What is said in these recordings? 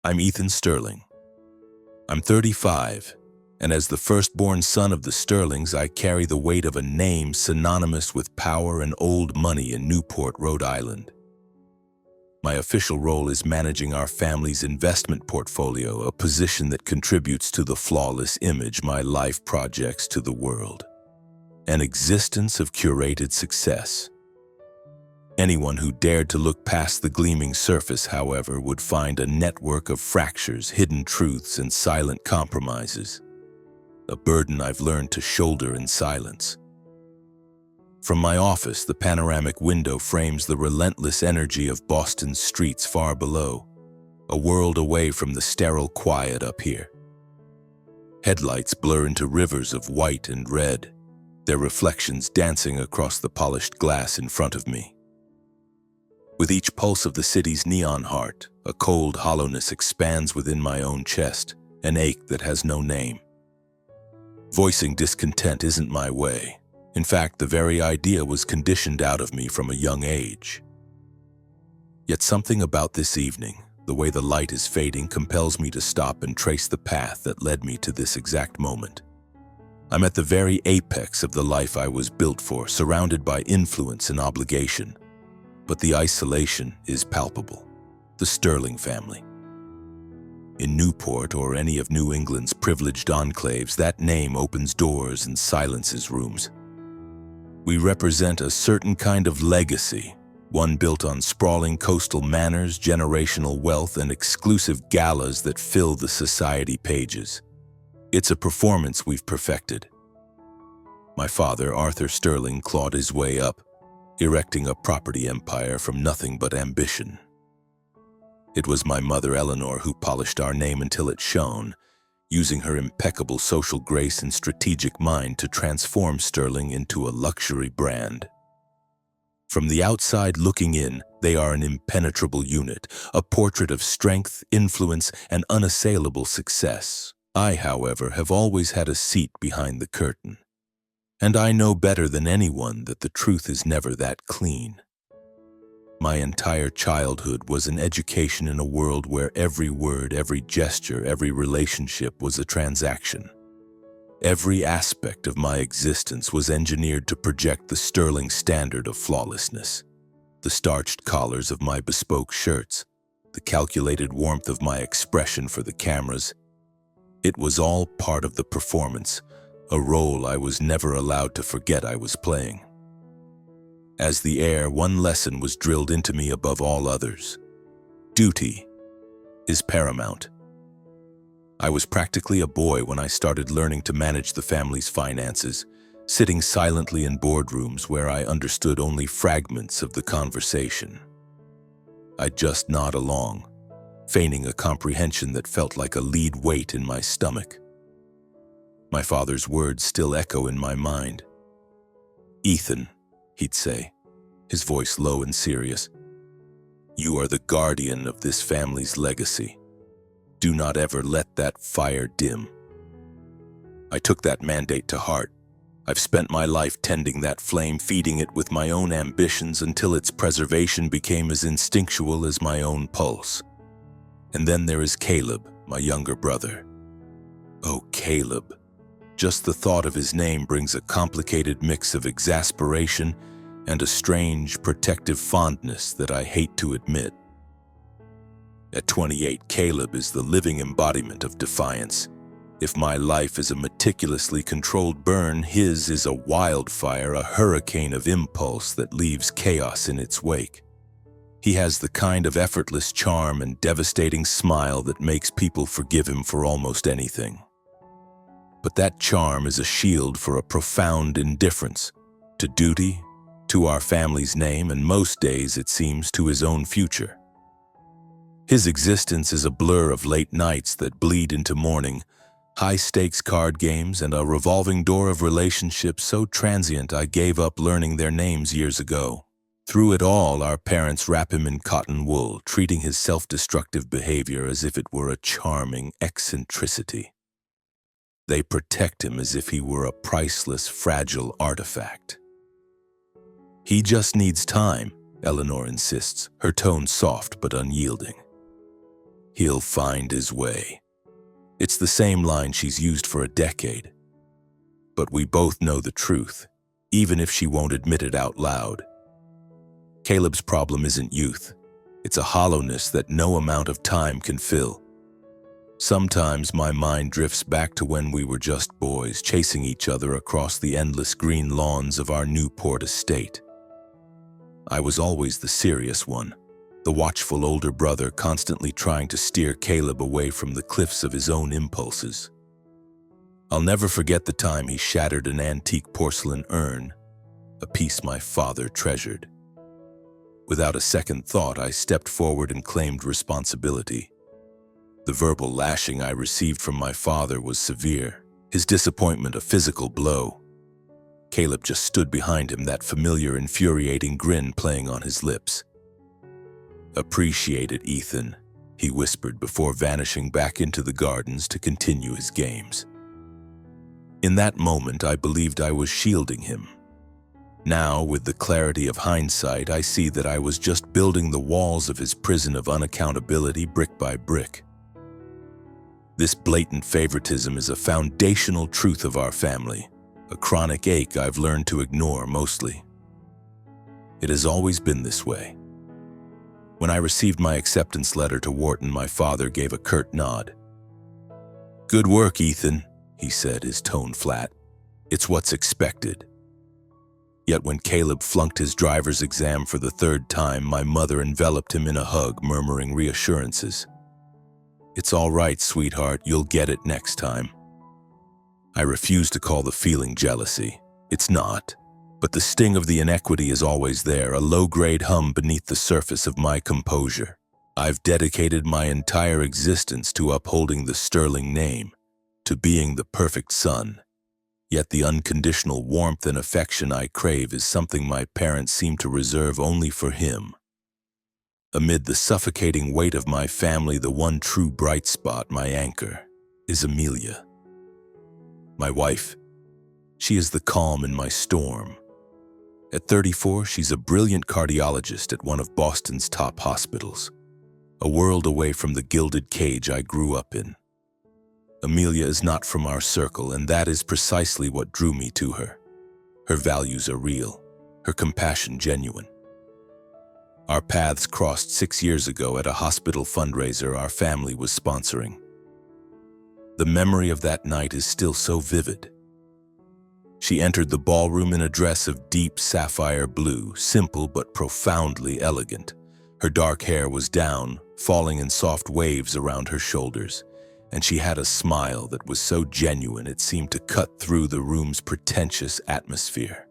I'm Ethan Sterling. I'm 35, and as the firstborn son of the Sterlings, I carry the weight of a name synonymous with power and old money in Newport, Rhode Island. My official role is managing our family's investment portfolio, a position that contributes to the flawless image my life projects to the world. An existence of curated success. Anyone who dared to look past the gleaming surface, however, would find a network of fractures, hidden truths, and silent compromises. A burden I've learned to shoulder in silence. From my office, the panoramic window frames the relentless energy of Boston's streets far below, a world away from the sterile quiet up here. Headlights blur into rivers of white and red, their reflections dancing across the polished glass in front of me. With each pulse of the city's neon heart, a cold hollowness expands within my own chest, an ache that has no name. Voicing discontent isn't my way. In fact, the very idea was conditioned out of me from a young age. Yet something about this evening, the way the light is fading, compels me to stop and trace the path that led me to this exact moment. I'm at the very apex of the life I was built for, surrounded by influence and obligation. But the isolation is palpable. The Sterling family. In Newport or any of New England's privileged enclaves, that name opens doors and silences rooms. We represent a certain kind of legacy, one built on sprawling coastal manors, generational wealth, and exclusive galas that fill the society pages. It's a performance we've perfected. My father, Arthur Sterling, clawed his way up, erecting a property empire from nothing but ambition. It was my mother, Eleanor, who polished our name until it shone, using her impeccable social grace and strategic mind to transform Sterling into a luxury brand. From the outside looking in, they are an impenetrable unit, a portrait of strength, influence, and unassailable success. I, however, have always had a seat behind the curtain. And I know better than anyone that the truth is never that clean. My entire childhood was an education in a world where every word, every gesture, every relationship was a transaction. Every aspect of my existence was engineered to project the Sterling standard of flawlessness. The starched collars of my bespoke shirts, the calculated warmth of my expression for the cameras. It was all part of the performance, a role I was never allowed to forget I was playing. As the air, one lesson was drilled into me above all others. Duty is paramount. I was practically a boy when I started learning to manage the family's finances, sitting silently in boardrooms where I understood only fragments of the conversation. I'd just nod along, feigning a comprehension that felt like a lead weight in my stomach. My father's words still echo in my mind. "Ethan," he'd say, his voice low and serious, "you are the guardian of this family's legacy. Do not ever let that fire dim." I took that mandate to heart. I've spent my life tending that flame, feeding it with my own ambitions until its preservation became as instinctual as my own pulse. And then there is Caleb, my younger brother. Oh, Caleb. Just the thought of his name brings a complicated mix of exasperation and a strange, protective fondness that I hate to admit. At 28, Caleb is the living embodiment of defiance. If my life is a meticulously controlled burn, his is a wildfire, a hurricane of impulse that leaves chaos in its wake. He has the kind of effortless charm and devastating smile that makes people forgive him for almost anything. But that charm is a shield for a profound indifference to duty, to our family's name, and most days, it seems, to his own future. His existence is a blur of late nights that bleed into morning, high-stakes card games, and a revolving door of relationships so transient I gave up learning their names years ago. Through it all, our parents wrap him in cotton wool, treating his self-destructive behavior as if it were a charming eccentricity. They protect him as if he were a priceless, fragile artifact. "He just needs time," Eleanor insists, her tone soft but unyielding. He'll find his way. It's the same line she's used for a decade. But we both know the truth, even if she won't admit it out loud. Caleb's problem isn't youth. It's a hollowness that no amount of time can fill. Sometimes my mind drifts back to when we were just boys, chasing each other across the endless green lawns of our Newport estate. I was always the serious one, the watchful older brother constantly trying to steer Caleb away from the cliffs of his own impulses. I'll never forget the time he shattered an antique porcelain urn, a piece my father treasured. Without a second thought, I stepped forward and claimed responsibility. The verbal lashing I received from my father was severe, his disappointment a physical blow. Caleb just stood behind him, that familiar, infuriating grin playing on his lips. "Appreciate it, Ethan," he whispered before vanishing back into the gardens to continue his games. In that moment, I believed I was shielding him. Now, with the clarity of hindsight, I see that I was just building the walls of his prison of unaccountability brick by brick. This blatant favoritism is a foundational truth of our family, a chronic ache I've learned to ignore mostly. It has always been this way. When I received my acceptance letter to Wharton, my father gave a curt nod. "Good work, Ethan," he said, his tone flat. "It's what's expected." Yet when Caleb flunked his driver's exam for the third time, my mother enveloped him in a hug, murmuring reassurances. "It's all right, sweetheart, you'll get it next time." I refuse to call the feeling jealousy. It's not. But the sting of the inequity is always there, a low-grade hum beneath the surface of my composure. I've dedicated my entire existence to upholding the sterling name, to being the perfect son. Yet the unconditional warmth and affection I crave is something my parents seem to reserve only for him. Amid the suffocating weight of my family, the one true bright spot, my anchor, is Amelia. My wife. She is the calm in my storm. At 34, she's a brilliant cardiologist at one of Boston's top hospitals, a world away from the gilded cage I grew up in. Amelia is not from our circle, and that is precisely what drew me to her. Her values are real, her compassion genuine. Our paths crossed 6 years ago at a hospital fundraiser our family was sponsoring. The memory of that night is still so vivid. She entered the ballroom in a dress of deep sapphire blue, simple but profoundly elegant. Her dark hair was down, falling in soft waves around her shoulders, and she had a smile that was so genuine it seemed to cut through the room's pretentious atmosphere.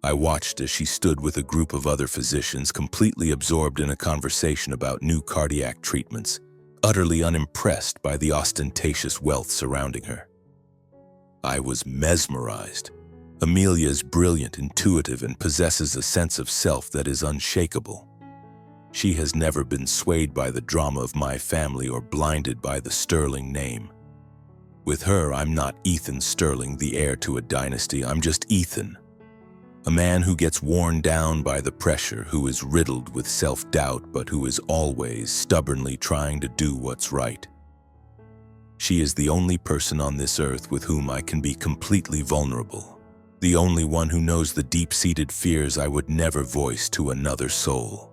I watched as she stood with a group of other physicians, completely absorbed in a conversation about new cardiac treatments, utterly unimpressed by the ostentatious wealth surrounding her. I was mesmerized. Amelia is brilliant, intuitive, and possesses a sense of self that is unshakable. She has never been swayed by the drama of my family or blinded by the Sterling name. With her, I'm not Ethan Sterling, the heir to a dynasty. I'm just Ethan, a man who gets worn down by the pressure, who is riddled with self-doubt, but who is always stubbornly trying to do what's right. She is the only person on this earth with whom I can be completely vulnerable, the only one who knows the deep-seated fears I would never voice to another soul.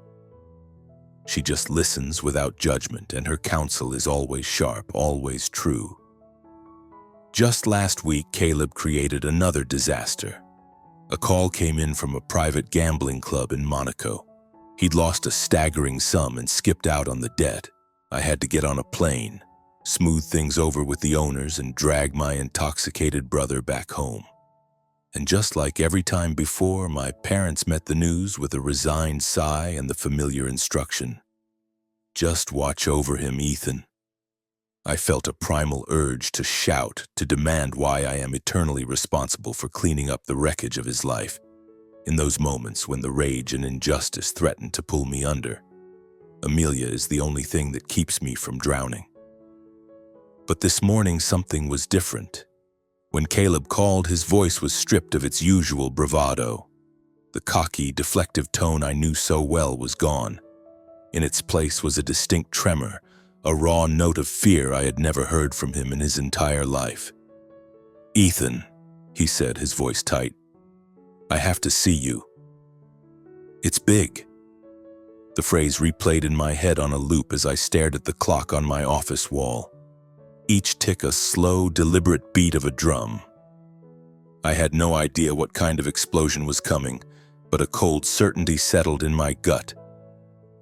She just listens without judgment, and her counsel is always sharp, always true. Just last week, Caleb created another disaster. A call came in from a private gambling club in Monaco. He'd lost a staggering sum and skipped out on the debt. I had to get on a plane, smooth things over with the owners, and drag my intoxicated brother back home. And just like every time before, my parents met the news with a resigned sigh and the familiar instruction: "Just watch over him, Ethan." I felt a primal urge to shout, to demand why I am eternally responsible for cleaning up the wreckage of his life. In those moments when the rage and injustice threaten to pull me under, Amelia is the only thing that keeps me from drowning. But this morning something was different. When Caleb called, his voice was stripped of its usual bravado. The cocky, deflective tone I knew so well was gone. In its place was a distinct tremor, a raw note of fear I had never heard from him in his entire life. "Ethan," he said, his voice tight, "I have to see you." "It's big." The phrase replayed in my head on a loop as I stared at the clock on my office wall. Each tick a slow, deliberate beat of a drum. I had no idea what kind of explosion was coming, but a cold certainty settled in my gut.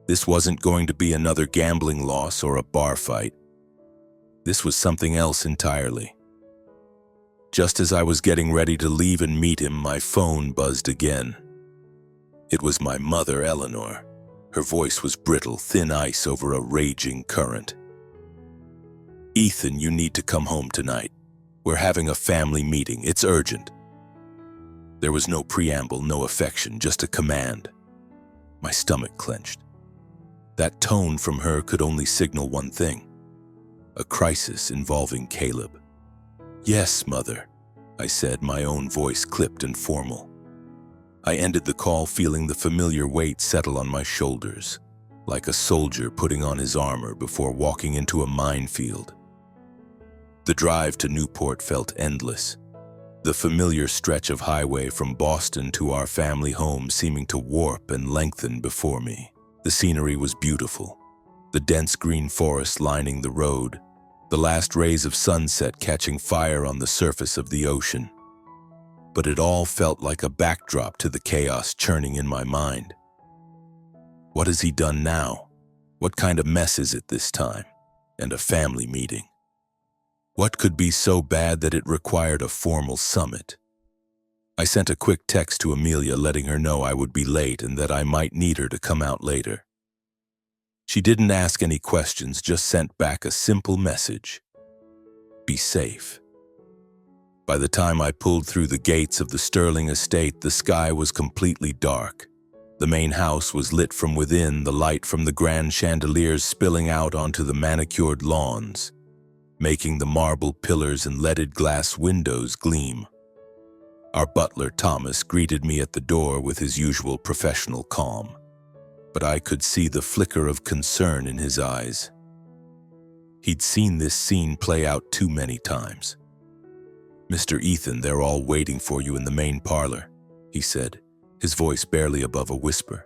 This wasn't going to be another gambling loss or a bar fight. This was something else entirely. Just as I was getting ready to leave and meet him, my phone buzzed again. It was my mother, Eleanor. Her voice was brittle, thin ice over a raging current. "Ethan, you need to come home tonight. We're having a family meeting. It's urgent." There was no preamble, no affection, just a command. My stomach clenched. That tone from her could only signal one thing: a crisis involving Caleb. "Yes, Mother," I said, my own voice clipped and formal. I ended the call feeling the familiar weight settle on my shoulders, like a soldier putting on his armor before walking into a minefield. The drive to Newport felt endless, the familiar stretch of highway from Boston to our family home seeming to warp and lengthen before me. The scenery was beautiful, the dense green forest lining the road, the last rays of sunset catching fire on the surface of the ocean. But it all felt like a backdrop to the chaos churning in my mind. What has he done now? What kind of mess is it this time? And a family meeting. What could be so bad that it required a formal summit? I sent a quick text to Amelia letting her know I would be late and that I might need her to come out later. She didn't ask any questions, just sent back a simple message: "Be safe." By the time I pulled through the gates of the Sterling estate, the sky was completely dark. The main house was lit from within, the light from the grand chandeliers spilling out onto the manicured lawns, making the marble pillars and leaded glass windows gleam. Our butler, Thomas, greeted me at the door with his usual professional calm, but I could see the flicker of concern in his eyes. He'd seen this scene play out too many times. "Mr. Ethan, they're all waiting for you in the main parlor," he said, his voice barely above a whisper.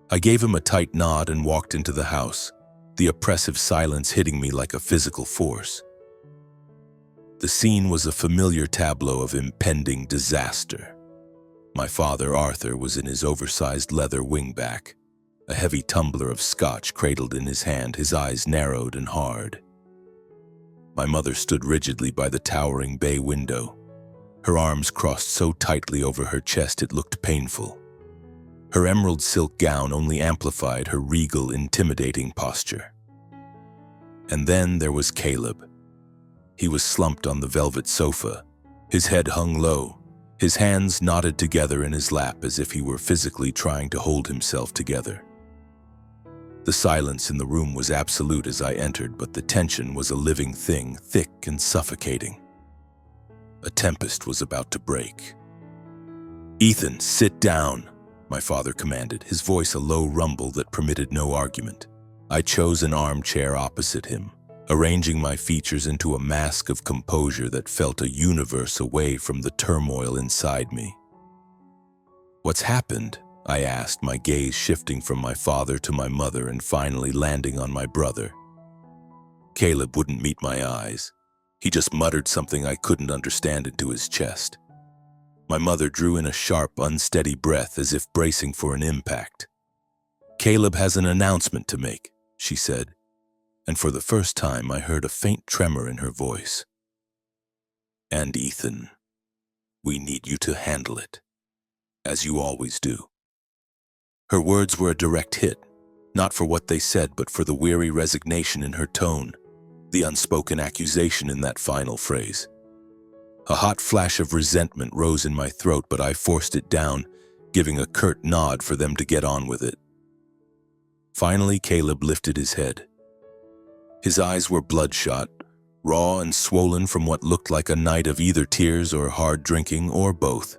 I gave him a tight nod and walked into the house, the oppressive silence hitting me like a physical force. The scene was a familiar tableau of impending disaster. My father, Arthur, was in his oversized leather wingback, a heavy tumbler of scotch cradled in his hand, his eyes narrowed and hard. My mother stood rigidly by the towering bay window, her arms crossed so tightly over her chest it looked painful. Her emerald silk gown only amplified her regal, intimidating posture. And then there was Caleb. He was slumped on the velvet sofa, his head hung low, his hands knotted together in his lap as if he were physically trying to hold himself together. The silence in the room was absolute as I entered, but the tension was a living thing, thick and suffocating. A tempest was about to break. "Ethan, sit down," my father commanded, his voice a low rumble that permitted no argument. I chose an armchair opposite him, arranging my features into a mask of composure that felt a universe away from the turmoil inside me. "What's happened?" I asked, my gaze shifting from my father to my mother and finally landing on my brother. Caleb wouldn't meet my eyes. He just muttered something I couldn't understand into his chest. My mother drew in a sharp, unsteady breath as if bracing for an impact. "Caleb has an announcement to make," she said, and for the first time I heard a faint tremor in her voice. "And Ethan, we need you to handle it, as you always do." Her words were a direct hit, not for what they said, but for the weary resignation in her tone, the unspoken accusation in that final phrase. A hot flash of resentment rose in my throat, but I forced it down, giving a curt nod for them to get on with it. Finally, Caleb lifted his head. His eyes were bloodshot, raw and swollen from what looked like a night of either tears or hard drinking or both.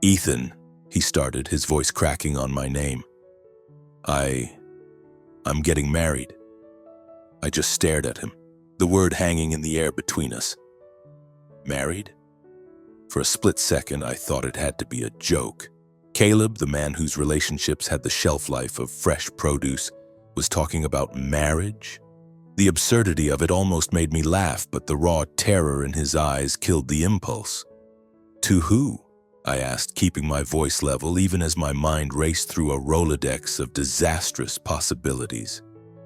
"Ethan," he started, his voice cracking on my name. I'm getting married." I just stared at him, the word hanging in the air between us. Married? For a split second, I thought it had to be a joke. Caleb, the man whose relationships had the shelf life of fresh produce, was talking about marriage? The absurdity of it almost made me laugh, but the raw terror in his eyes killed the impulse. To who? I asked, keeping my voice level even as my mind raced through a Rolodex of disastrous possibilities.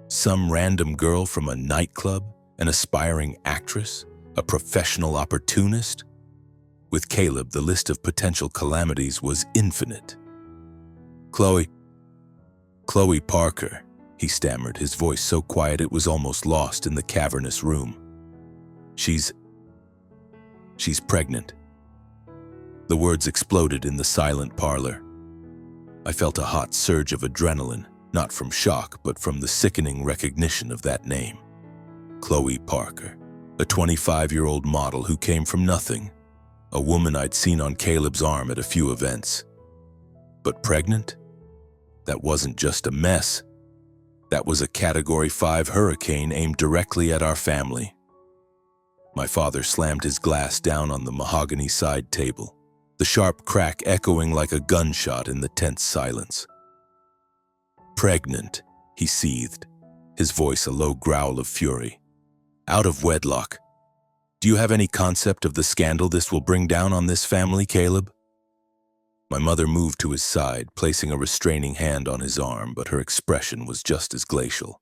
Some random girl from a nightclub, an aspiring actress, a professional opportunist? With Caleb, the list of potential calamities was infinite. Chloe Parker, he stammered, his voice so quiet it was almost lost in the cavernous room. She's pregnant. The words exploded in the silent parlor. I felt a hot surge of adrenaline, not from shock, but from the sickening recognition of that name. Chloe Parker, a 25-year-old model who came from nothing, a woman I'd seen on Caleb's arm at a few events. But pregnant? That wasn't just a mess. That was a Category 5 hurricane aimed directly at our family. My father slammed his glass down on the mahogany side table, the sharp crack echoing like a gunshot in the tense silence. Pregnant, he seethed, his voice a low growl of fury. Out of wedlock. Do you have any concept of the scandal this will bring down on this family, Caleb? My mother moved to his side, placing a restraining hand on his arm, but her expression was just as glacial.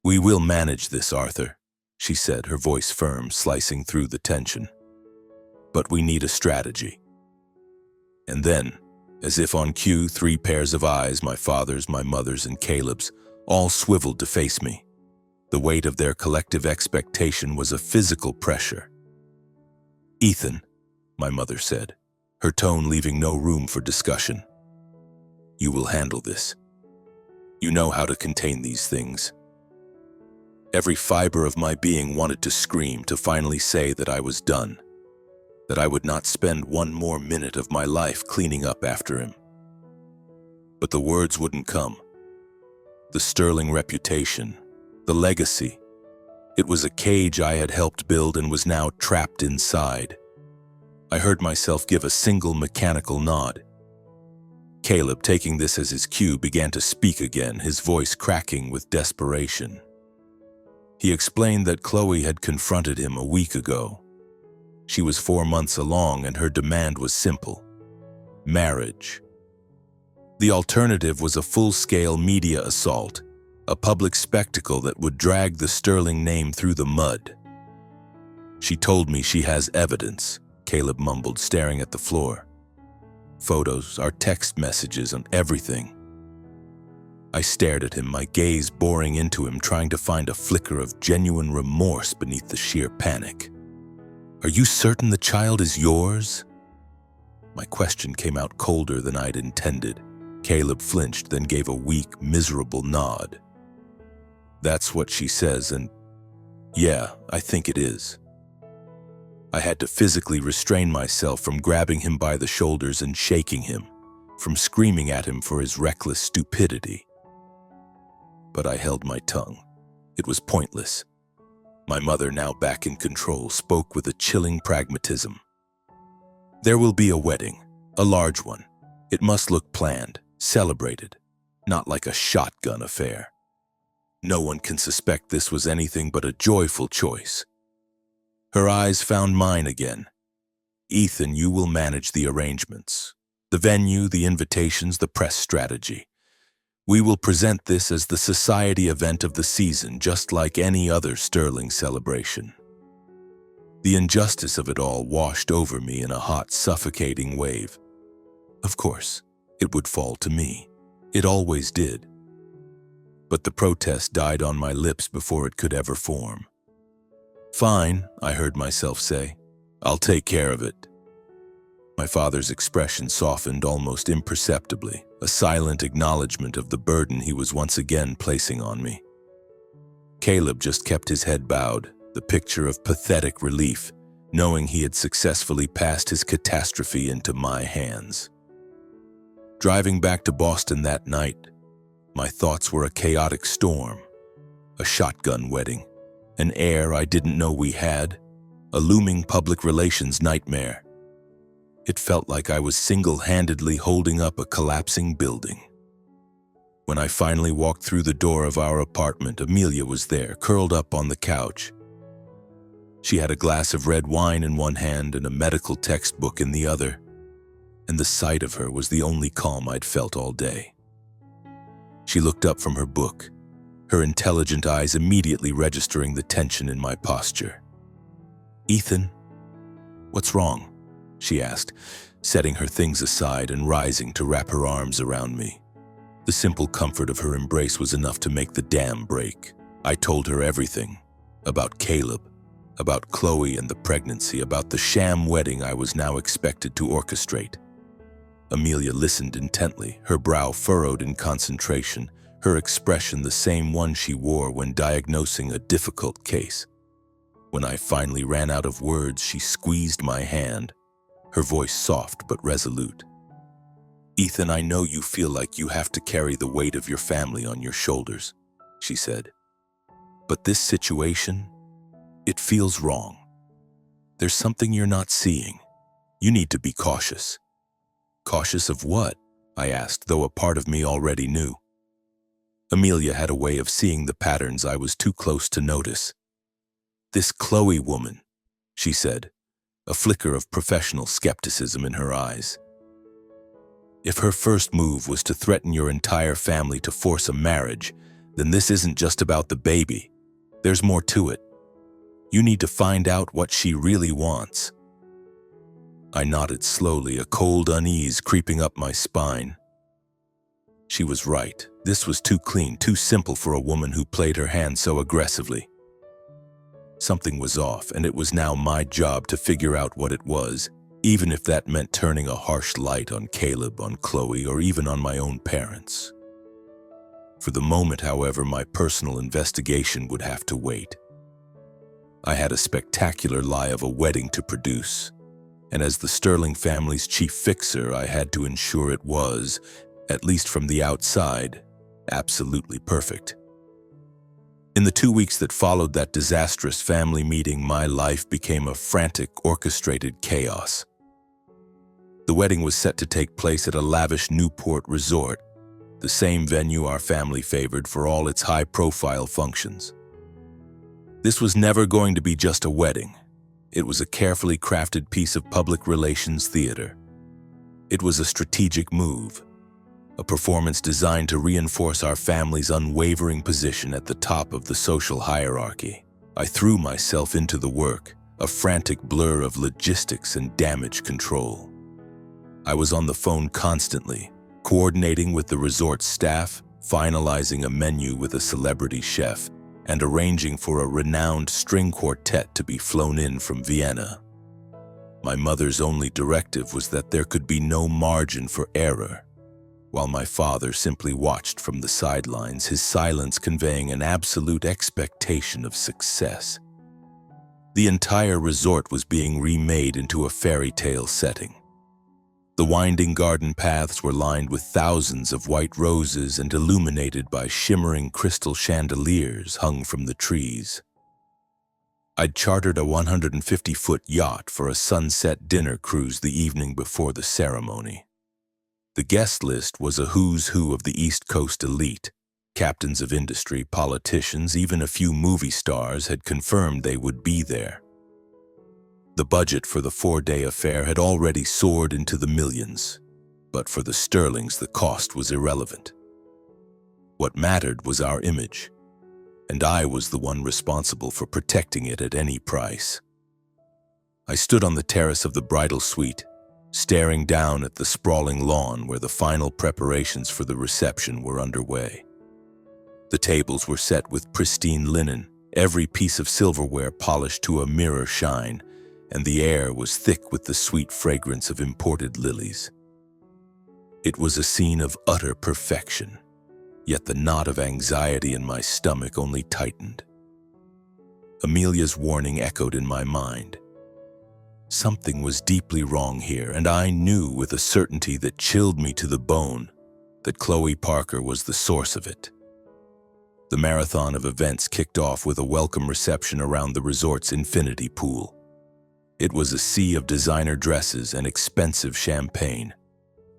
We will manage this, Arthur, she said, her voice firm, slicing through the tension. But we need a strategy. And then, as if on cue, 3 pairs of eyes, my father's, my mother's, and Caleb's, all swiveled to face me. The weight of their collective expectation was a physical pressure. Ethan, my mother said, her tone leaving no room for discussion. You will handle this. You know how to contain these things. Every fiber of my being wanted to scream, to finally say that I was done, that I would not spend one more minute of my life cleaning up after him. But the words wouldn't come. The sterling reputation, the legacy. It was a cage I had helped build and was now trapped inside. I heard myself give a single mechanical nod. Caleb, taking this as his cue, began to speak again, his voice cracking with desperation. He explained that Chloe had confronted him a week ago. She was 4 months along and her demand was simple: marriage. The alternative was a full-scale media assault, a public spectacle that would drag the Sterling name through the mud. She told me she has evidence, Caleb mumbled, staring at the floor. Photos, our text messages, and everything. I stared at him, my gaze boring into him, trying to find a flicker of genuine remorse beneath the sheer panic. Are you certain the child is yours? My question came out colder than I'd intended. Caleb flinched, then gave a weak, miserable nod. That's what she says, and yeah, I think it is. I had to physically restrain myself from grabbing him by the shoulders and shaking him, from screaming at him for his reckless stupidity. But I held my tongue. It was pointless. My mother, now back in control, spoke with a chilling pragmatism. There will be a wedding, a large one. It must look planned, celebrated, not like a shotgun affair. No one can suspect this was anything but a joyful choice. Her eyes found mine again. Ethan, you will manage the arrangements, the venue, the invitations, the press strategy. We will present this as the society event of the season, just like any other Sterling celebration. The injustice of it all washed over me in a hot, suffocating wave. Of course, it would fall to me. It always did. But the protest died on my lips before it could ever form. Fine, I heard myself say. I'll take care of it. My father's expression softened almost imperceptibly, a silent acknowledgement of the burden he was once again placing on me. Caleb just kept his head bowed, the picture of pathetic relief, knowing he had successfully passed his catastrophe into my hands. Driving back to Boston that night, my thoughts were a chaotic storm. a shotgun wedding, an heir I didn't know we had, a looming public relations nightmare. It felt like I was single-handedly holding up a collapsing building. When I finally walked through the door of our apartment, Amelia was there, curled up on the couch. She had a glass of red wine in one hand and a medical textbook in the other, and the sight of her was the only calm I'd felt all day. She looked up from her book, her intelligent eyes immediately registering the tension in my posture. "Ethan, what's wrong?" she asked, setting her things aside and rising to wrap her arms around me. The simple comfort of her embrace was enough to make the dam break. I told her everything, about Caleb, about Chloe and the pregnancy, about the sham wedding I was now expected to orchestrate. Amelia listened intently, her brow furrowed in concentration, her expression the same one she wore when diagnosing a difficult case. When I finally ran out of words, she squeezed my hand, her voice soft but resolute. "Ethan, I know you feel like you have to carry the weight of your family on your shoulders," she said. "But this situation, it feels wrong. There's something you're not seeing. You need to be cautious." "Cautious of what?" I asked, though a part of me already knew. Amelia had a way of seeing the patterns I was too close to notice. "This Chloe woman," she said, a flicker of professional skepticism in her eyes. "If her first move was to threaten your entire family to force a marriage, then this isn't just about the baby. There's more to it. You need to find out what she really wants." I nodded slowly, a cold unease creeping up my spine. She was right. This was too clean, too simple for a woman who played her hand so aggressively. Something was off, and it was now my job to figure out what it was, even if that meant turning a harsh light on Caleb, on Chloe, or even on my own parents. For the moment, however, my personal investigation would have to wait. I had a spectacular lie of a wedding to produce, and as the Sterling family's chief fixer, I had to ensure it was, at least from the outside, absolutely perfect. In the 2 weeks that followed that disastrous family meeting, my life became a frantic, orchestrated chaos. The wedding was set to take place at a lavish Newport resort, the same venue our family favored for all its high-profile functions. This was never going to be just a wedding. It was a carefully crafted piece of public relations theater. It was a strategic move, a performance designed to reinforce our family's unwavering position at the top of the social hierarchy. I threw myself into the work, a frantic blur of logistics and damage control. I was on the phone constantly, coordinating with the resort staff, finalizing a menu with a celebrity chef, and arranging for a renowned string quartet to be flown in from Vienna. My mother's only directive was that there could be no margin for error, while my father simply watched from the sidelines, his silence conveying an absolute expectation of success. The entire resort was being remade into a fairy tale setting. The winding garden paths were lined with thousands of white roses and illuminated by shimmering crystal chandeliers hung from the trees. I'd chartered a 150-foot yacht for a sunset dinner cruise the evening before the ceremony. The guest list was a who's who of the East Coast elite. Captains of industry, politicians, even a few movie stars had confirmed they would be there. The budget for the 4-day affair had already soared into the millions, but for the Sterlings the cost was irrelevant. What mattered was our image, and I was the one responsible for protecting it at any price. I stood on the terrace of the bridal suite, staring down at the sprawling lawn where the final preparations for the reception were underway. The tables were set with pristine linen, every piece of silverware polished to a mirror shine, and the air was thick with the sweet fragrance of imported lilies. It was a scene of utter perfection, yet the knot of anxiety in my stomach only tightened. Amelia's warning echoed in my mind. Something was deeply wrong here, and I knew with a certainty that chilled me to the bone that Chloe Parker was the source of it. The marathon of events kicked off with a welcome reception around the resort's infinity pool. It was a sea of designer dresses and expensive champagne.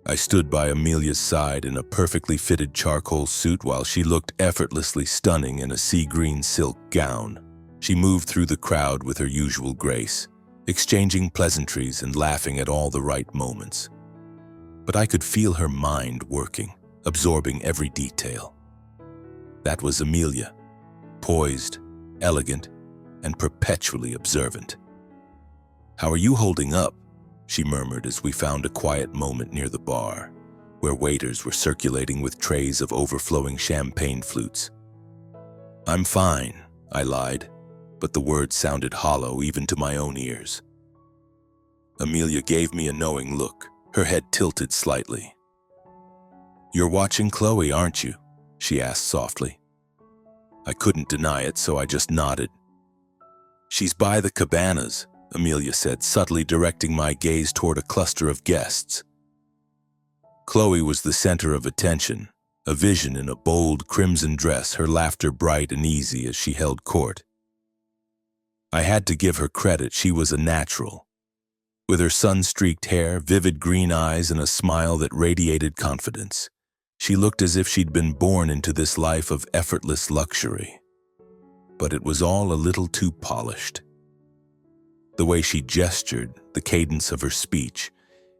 I stood by Amelia's side in a perfectly fitted charcoal suit while she looked effortlessly stunning in a sea green silk gown. She moved through the crowd with her usual grace, exchanging pleasantries and laughing at all the right moments. But I could feel her mind working, absorbing every detail. That was Amelia, poised, elegant, and perpetually observant. "How are you holding up?" she murmured as we found a quiet moment near the bar, where waiters were circulating with trays of overflowing champagne flutes. "I'm fine," I lied, but the words sounded hollow even to my own ears. Amelia gave me a knowing look, her head tilted slightly. "You're watching Chloe, aren't you?" she asked softly. I couldn't deny it, so I just nodded. "She's by the cabanas," Amelia said, subtly directing my gaze toward a cluster of guests. Chloe was the center of attention, a vision in a bold crimson dress, her laughter bright and easy as she held court. I had to give her credit, she was a natural. With her sun-streaked hair, vivid green eyes, and a smile that radiated confidence, she looked as if she'd been born into this life of effortless luxury. But it was all a little too polished. The way she gestured, the cadence of her speech,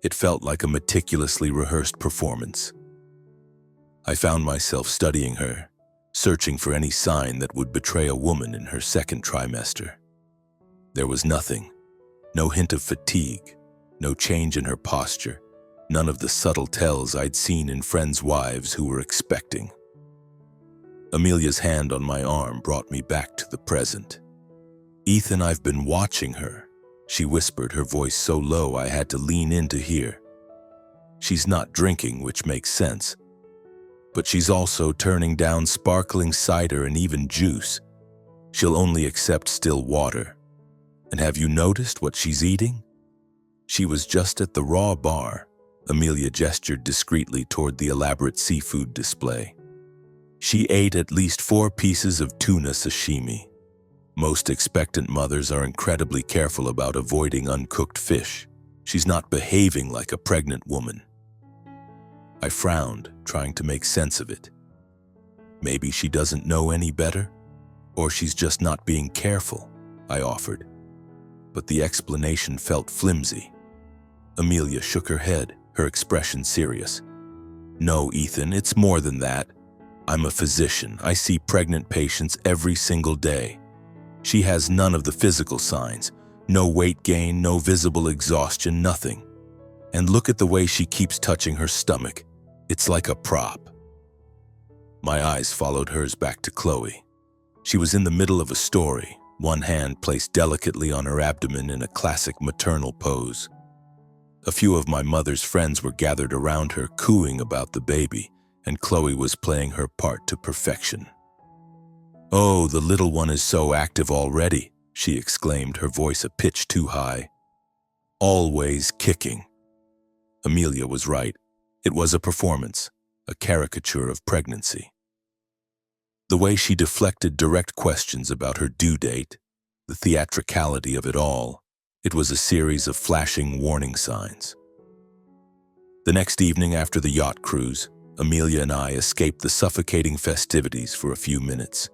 it felt like a meticulously rehearsed performance. I found myself studying her, searching for any sign that would betray a woman in her second trimester. There was nothing, no hint of fatigue, no change in her posture, none of the subtle tells I'd seen in friends' wives who were expecting. Amelia's hand on my arm brought me back to the present. "Ethan, I've been watching her," she whispered, her voice so low I had to lean in to hear. "She's not drinking, which makes sense. But she's also turning down sparkling cider and even juice. She'll only accept still water. And have you noticed what she's eating?" She was just at the raw bar. Amelia gestured discreetly toward the elaborate seafood display. She ate at least 4 pieces of tuna sashimi. Most expectant mothers are incredibly careful about avoiding uncooked fish. She's not behaving like a pregnant woman. I frowned, trying to make sense of it. Maybe she doesn't know any better, or she's just not being careful, I offered. But the explanation felt flimsy. Amelia shook her head, her expression serious. "No, Ethan, it's more than that. I'm a physician. I see pregnant patients every single day. She has none of the physical signs, no weight gain, no visible exhaustion, nothing. And look at the way she keeps touching her stomach. It's like a prop." My eyes followed hers back to Chloe. She was in the middle of a story, one hand placed delicately on her abdomen in a classic maternal pose. A few of my mother's friends were gathered around her, cooing about the baby, and Chloe was playing her part to perfection. "Oh, the little one is so active already," she exclaimed, her voice a pitch too high. "Always kicking." Amelia was right. It was a performance, a caricature of pregnancy. The way she deflected direct questions about her due date, the theatricality of it all, it was a series of flashing warning signs. The next evening after the yacht cruise, Amelia and I escaped the suffocating festivities for a few minutes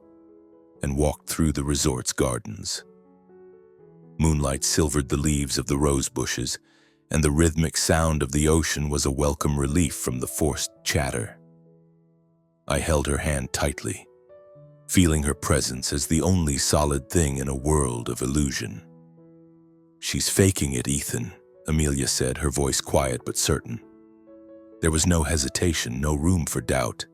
and walked through the resort's gardens. Moonlight silvered the leaves of the rose bushes, and the rhythmic sound of the ocean was a welcome relief from the forced chatter. I held her hand tightly, feeling her presence as the only solid thing in a world of illusion. "She's faking it, Ethan," Amelia said, her voice quiet but certain. There was no hesitation, no room for doubt.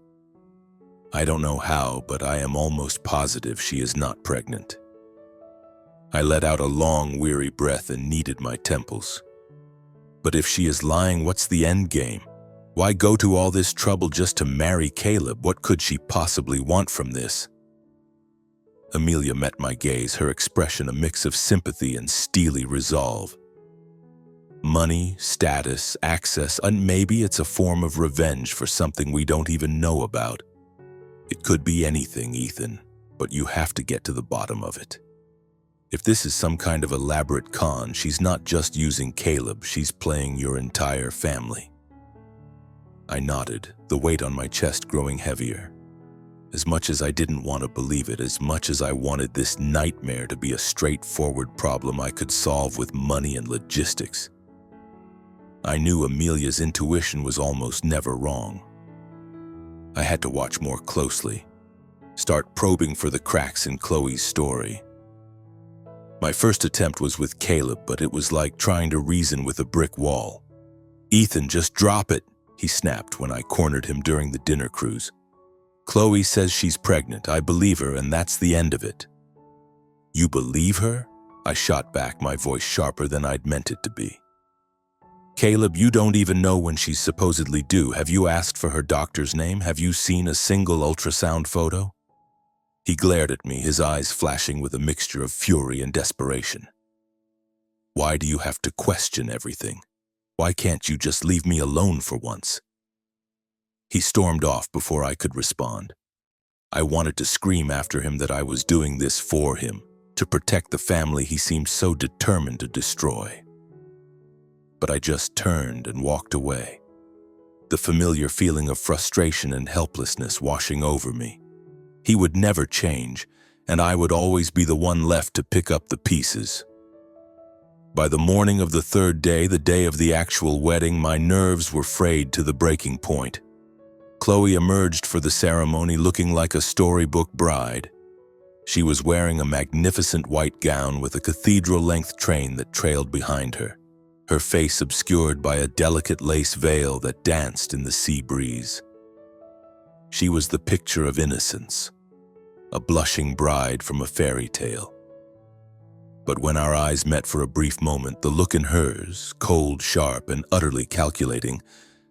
"I don't know how, but I am almost positive she is not pregnant." I let out a long, weary breath and kneaded my temples. But if she is lying, what's the end game? Why go to all this trouble just to marry Caleb? What could she possibly want from this? Amelia met my gaze, her expression a mix of sympathy and steely resolve. Money, status, access, and maybe it's a form of revenge for something we don't even know about. It could be anything, Ethan, but you have to get to the bottom of it. If this is some kind of elaborate con, she's not just using Caleb, she's playing your entire family. I nodded, the weight on my chest growing heavier. As much as I didn't want to believe it, as much as I wanted this nightmare to be a straightforward problem I could solve with money and logistics, I knew Amelia's intuition was almost never wrong. I had to watch more closely, start probing for the cracks in Chloe's story. My first attempt was with Caleb, but it was like trying to reason with a brick wall. "Ethan, just drop it," he snapped when I cornered him during the dinner cruise. "Chloe says she's pregnant. I believe her, and that's the end of it." "You believe her?" I shot back, my voice sharper than I'd meant it to be. "Caleb, you don't even know when she's supposedly due. Have you asked for her doctor's name? Have you seen a single ultrasound photo?" He glared at me, his eyes flashing with a mixture of fury and desperation. "Why do you have to question everything? Why can't you just leave me alone for once?" He stormed off before I could respond. I wanted to scream after him that I was doing this for him, to protect the family he seemed so determined to destroy. But I just turned and walked away, the familiar feeling of frustration and helplessness washing over me. He would never change, and I would always be the one left to pick up the pieces. By the morning of the third day, the day of the actual wedding, my nerves were frayed to the breaking point. Chloe emerged for the ceremony looking like a storybook bride. She was wearing a magnificent white gown with a cathedral-length train that trailed behind her, her face obscured by a delicate lace veil that danced in the sea breeze. She was the picture of innocence, a blushing bride from a fairy tale. But when our eyes met for a brief moment, the look in hers, cold, sharp, and utterly calculating,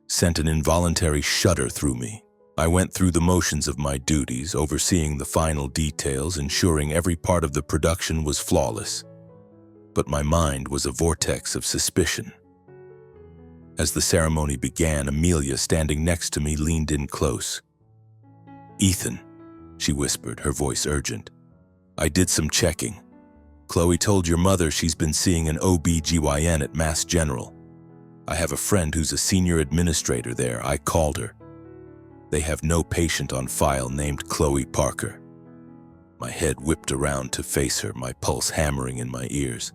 sent an involuntary shudder through me. I went through the motions of my duties, overseeing the final details, ensuring every part of the production was flawless. But my mind was a vortex of suspicion. As the ceremony began, Amelia, standing next to me, leaned in close. "Ethan," she whispered, her voice urgent, "I did some checking. Chloe told your mother she's been seeing an OB/GYN at Mass General. I have a friend who's a senior administrator there. I called her. They have no patient on file named Chloe Parker." My head whipped around to face her, my pulse hammering in my ears.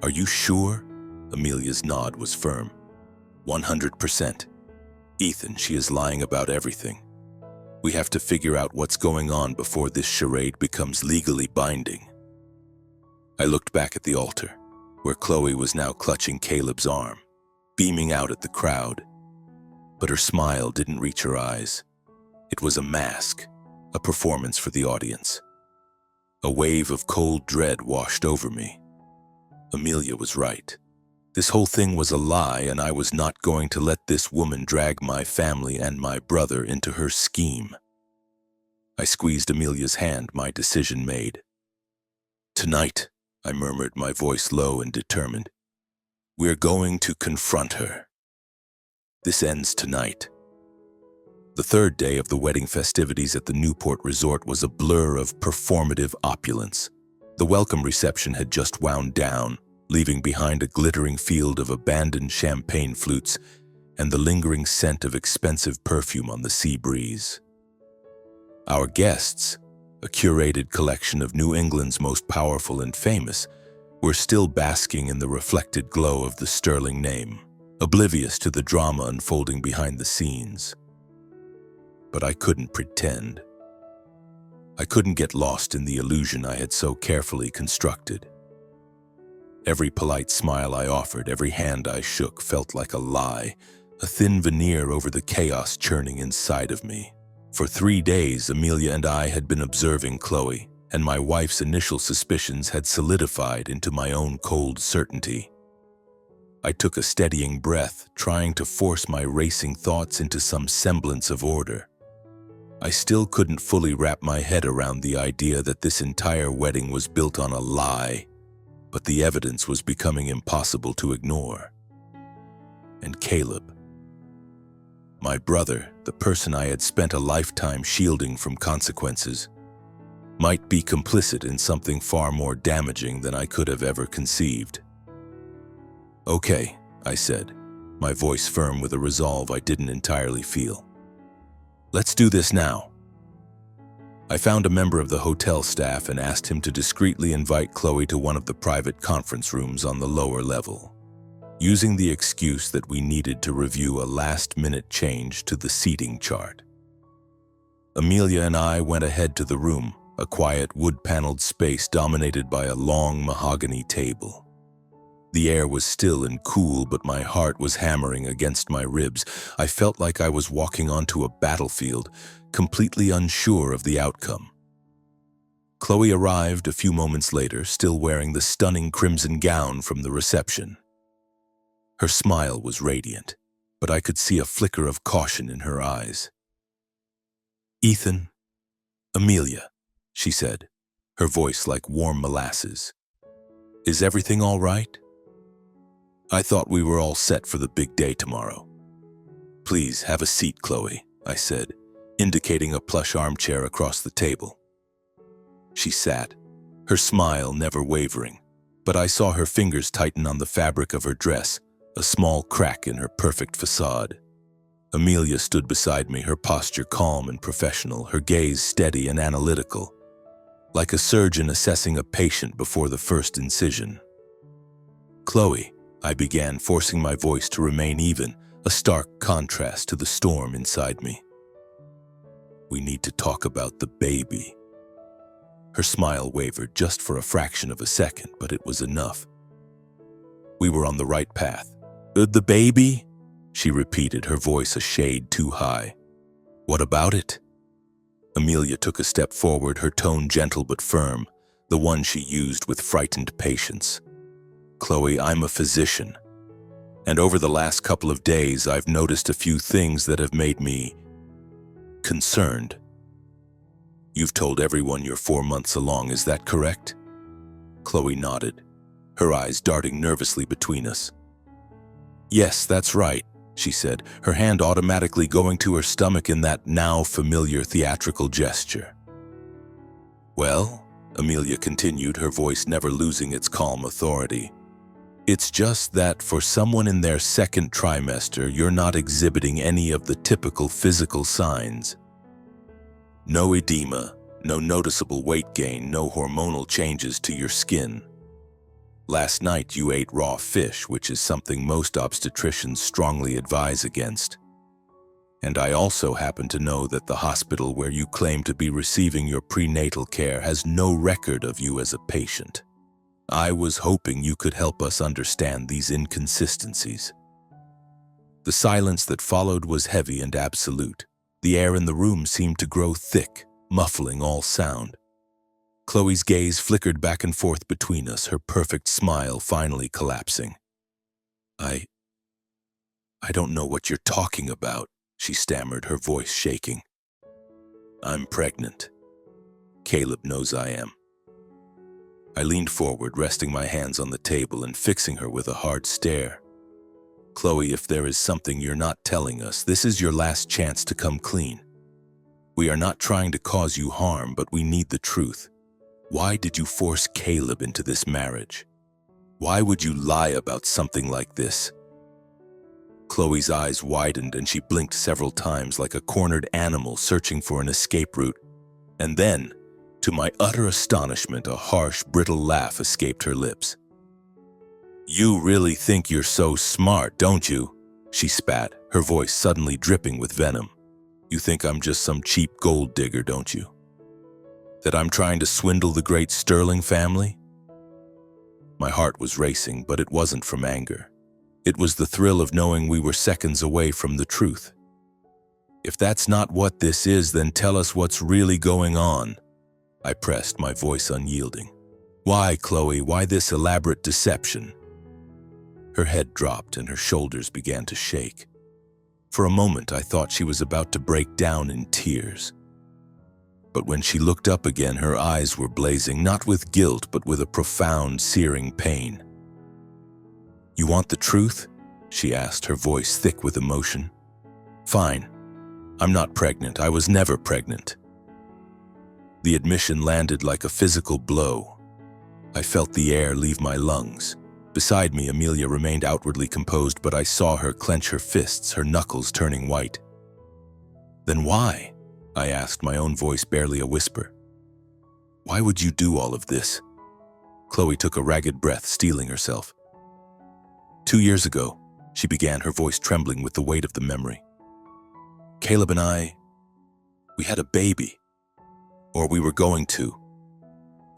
"Are you sure?" Amelia's nod was firm. 100%. "Ethan, she is lying about everything. We have to figure out what's going on before this charade becomes legally binding." I looked back at the altar, where Chloe was now clutching Caleb's arm, beaming out at the crowd. But her smile didn't reach her eyes. It was a mask, a performance for the audience. A wave of cold dread washed over me. Amelia was right. This whole thing was a lie, and I was not going to let this woman drag my family and my brother into her scheme. I squeezed Amelia's hand, my decision made. "Tonight," I murmured, my voice low and determined, "we're going to confront her. This ends tonight." The third day of the wedding festivities at the Newport Resort was a blur of performative opulence. The welcome reception had just wound down, leaving behind a glittering field of abandoned champagne flutes and the lingering scent of expensive perfume on the sea breeze. Our guests, a curated collection of New England's most powerful and famous, were still basking in the reflected glow of the sterling name, oblivious to the drama unfolding behind the scenes. But I couldn't pretend. I couldn't get lost in the illusion I had so carefully constructed. Every polite smile I offered, every hand I shook felt like a lie, a thin veneer over the chaos churning inside of me. For 3 days, Amelia and I had been observing Chloe, and my wife's initial suspicions had solidified into my own cold certainty. I took a steadying breath, trying to force my racing thoughts into some semblance of order. I still couldn't fully wrap my head around the idea that this entire wedding was built on a lie, but the evidence was becoming impossible to ignore. And Caleb, my brother, the person I had spent a lifetime shielding from consequences, might be complicit in something far more damaging than I could have ever conceived. "Okay," I said, my voice firm with a resolve I didn't entirely feel. "Let's do this now." I found a member of the hotel staff and asked him to discreetly invite Chloe to one of the private conference rooms on the lower level, using the excuse that we needed to review a last-minute change to the seating chart. Amelia and I went ahead to the room, a quiet wood-paneled space dominated by a long mahogany table. The air was still and cool, but my heart was hammering against my ribs. I felt like I was walking onto a battlefield, completely unsure of the outcome. Chloe arrived a few moments later, still wearing the stunning crimson gown from the reception. Her smile was radiant, but I could see a flicker of caution in her eyes. "Ethan, Amelia," she said, her voice like warm molasses. "Is everything all right? I thought we were all set for the big day tomorrow." "Please have a seat, Chloe," I said, indicating a plush armchair across the table. She sat, her smile never wavering, but I saw her fingers tighten on the fabric of her dress, a small crack in her perfect facade. Amelia stood beside me, her posture calm and professional, her gaze steady and analytical, like a surgeon assessing a patient before the first incision. "Chloe," I began, forcing my voice to remain even, a stark contrast to the storm inside me. "We need to talk about the baby." Her smile wavered just for a fraction of a second, but it was enough. We were on the right path. "The baby?" she repeated, her voice a shade too high. "What about it?" Amelia took a step forward, her tone gentle but firm, the one she used with frightened patience. "Chloe, I'm a physician, and over the last couple of days I've noticed a few things that have made me concerned. You've told everyone you're 4 months along, is that correct?" Chloe nodded, her eyes darting nervously between us. "Yes, that's right," she said, her hand automatically going to her stomach in that now familiar theatrical gesture. "Well," Amelia continued, her voice never losing its calm authority, "it's just that for someone in their second trimester, you're not exhibiting any of the typical physical signs. No edema, no noticeable weight gain, no hormonal changes to your skin. Last night you ate raw fish, which is something most obstetricians strongly advise against. And I also happen to know that the hospital where you claim to be receiving your prenatal care has no record of you as a patient. I was hoping you could help us understand these inconsistencies." The silence that followed was heavy and absolute. The air in the room seemed to grow thick, muffling all sound. Chloe's gaze flickered back and forth between us, her perfect smile finally collapsing. I don't know what you're talking about," she stammered, her voice shaking. "I'm pregnant. Caleb knows I am." I leaned forward, resting my hands on the table and fixing her with a hard stare. "Chloe, if there is something you're not telling us, this is your last chance to come clean. We are not trying to cause you harm, but we need the truth. Why did you force Caleb into this marriage? Why would you lie about something like this?" Chloe's eyes widened and she blinked several times like a cornered animal searching for an escape route. And then, to my utter astonishment, a harsh, brittle laugh escaped her lips. "You really think you're so smart, don't you?" she spat, her voice suddenly dripping with venom. "You think I'm just some cheap gold digger, don't you? That I'm trying to swindle the great Sterling family?" My heart was racing, but it wasn't from anger. It was the thrill of knowing we were seconds away from the truth. "If that's not what this is, then tell us what's really going on," I pressed, my voice unyielding. "Why, Chloe, why this elaborate deception?" Her head dropped and her shoulders began to shake. For a moment, I thought she was about to break down in tears. But when she looked up again, her eyes were blazing, not with guilt, but with a profound, searing pain. "You want the truth?" she asked, her voice thick with emotion. "Fine. I'm not pregnant. I was never pregnant. The admission landed like a physical blow. I felt the air leave my lungs. Beside me, Amelia remained outwardly composed, but I saw her clench her fists, her knuckles turning white. Then why? I asked, my own voice barely a whisper. Why would you do all of this? Chloe took a ragged breath, steeling herself. 2 years ago, she began, her voice trembling with the weight of the memory. Caleb and I, we had a baby. Or we were going to.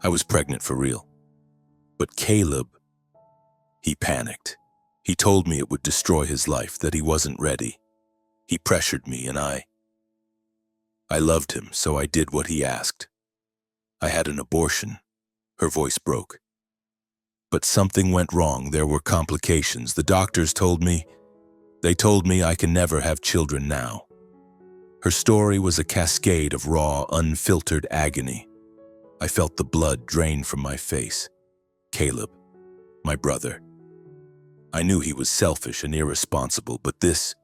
I was pregnant for real. But Caleb, he panicked. He told me it would destroy his life, that he wasn't ready. He pressured me, and I loved him, so I did what he asked. I had an abortion. Her voice broke. But something went wrong. There were complications. The doctors told me I can never have children now. Her story was a cascade of raw, unfiltered agony. I felt the blood drain from my face. Caleb, my brother. I knew he was selfish and irresponsible, but this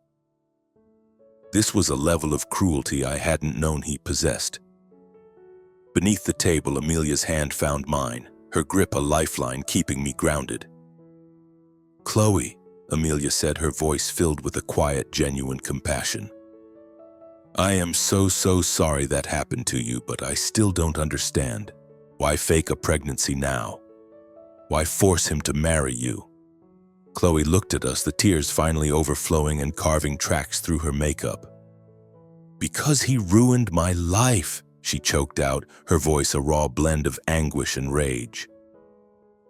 was a level of cruelty I hadn't known he possessed. Beneath the table, Amelia's hand found mine, her grip a lifeline keeping me grounded. Chloe, Amelia said, her voice filled with a quiet, genuine compassion. I am so sorry that happened to you, but I still don't understand. Why fake a pregnancy now? Why force him to marry you? Chloe looked at us, the tears finally overflowing and carving tracks through her makeup. Because he ruined my life, she choked out, her voice a raw blend of anguish and rage.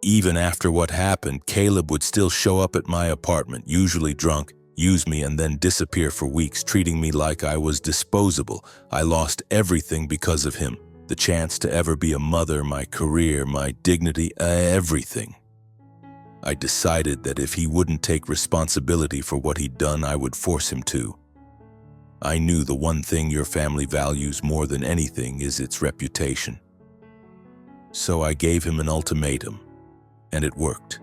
Even after what happened, Caleb would still show up at my apartment, usually drunk, use me, and then disappear for weeks, treating me like I was disposable. I lost everything because of him. The chance to ever be a mother, my career, my dignity, everything. I decided that if he wouldn't take responsibility for what he'd done, I would force him to. I knew the one thing your family values more than anything is its reputation. So I gave him an ultimatum, and it worked.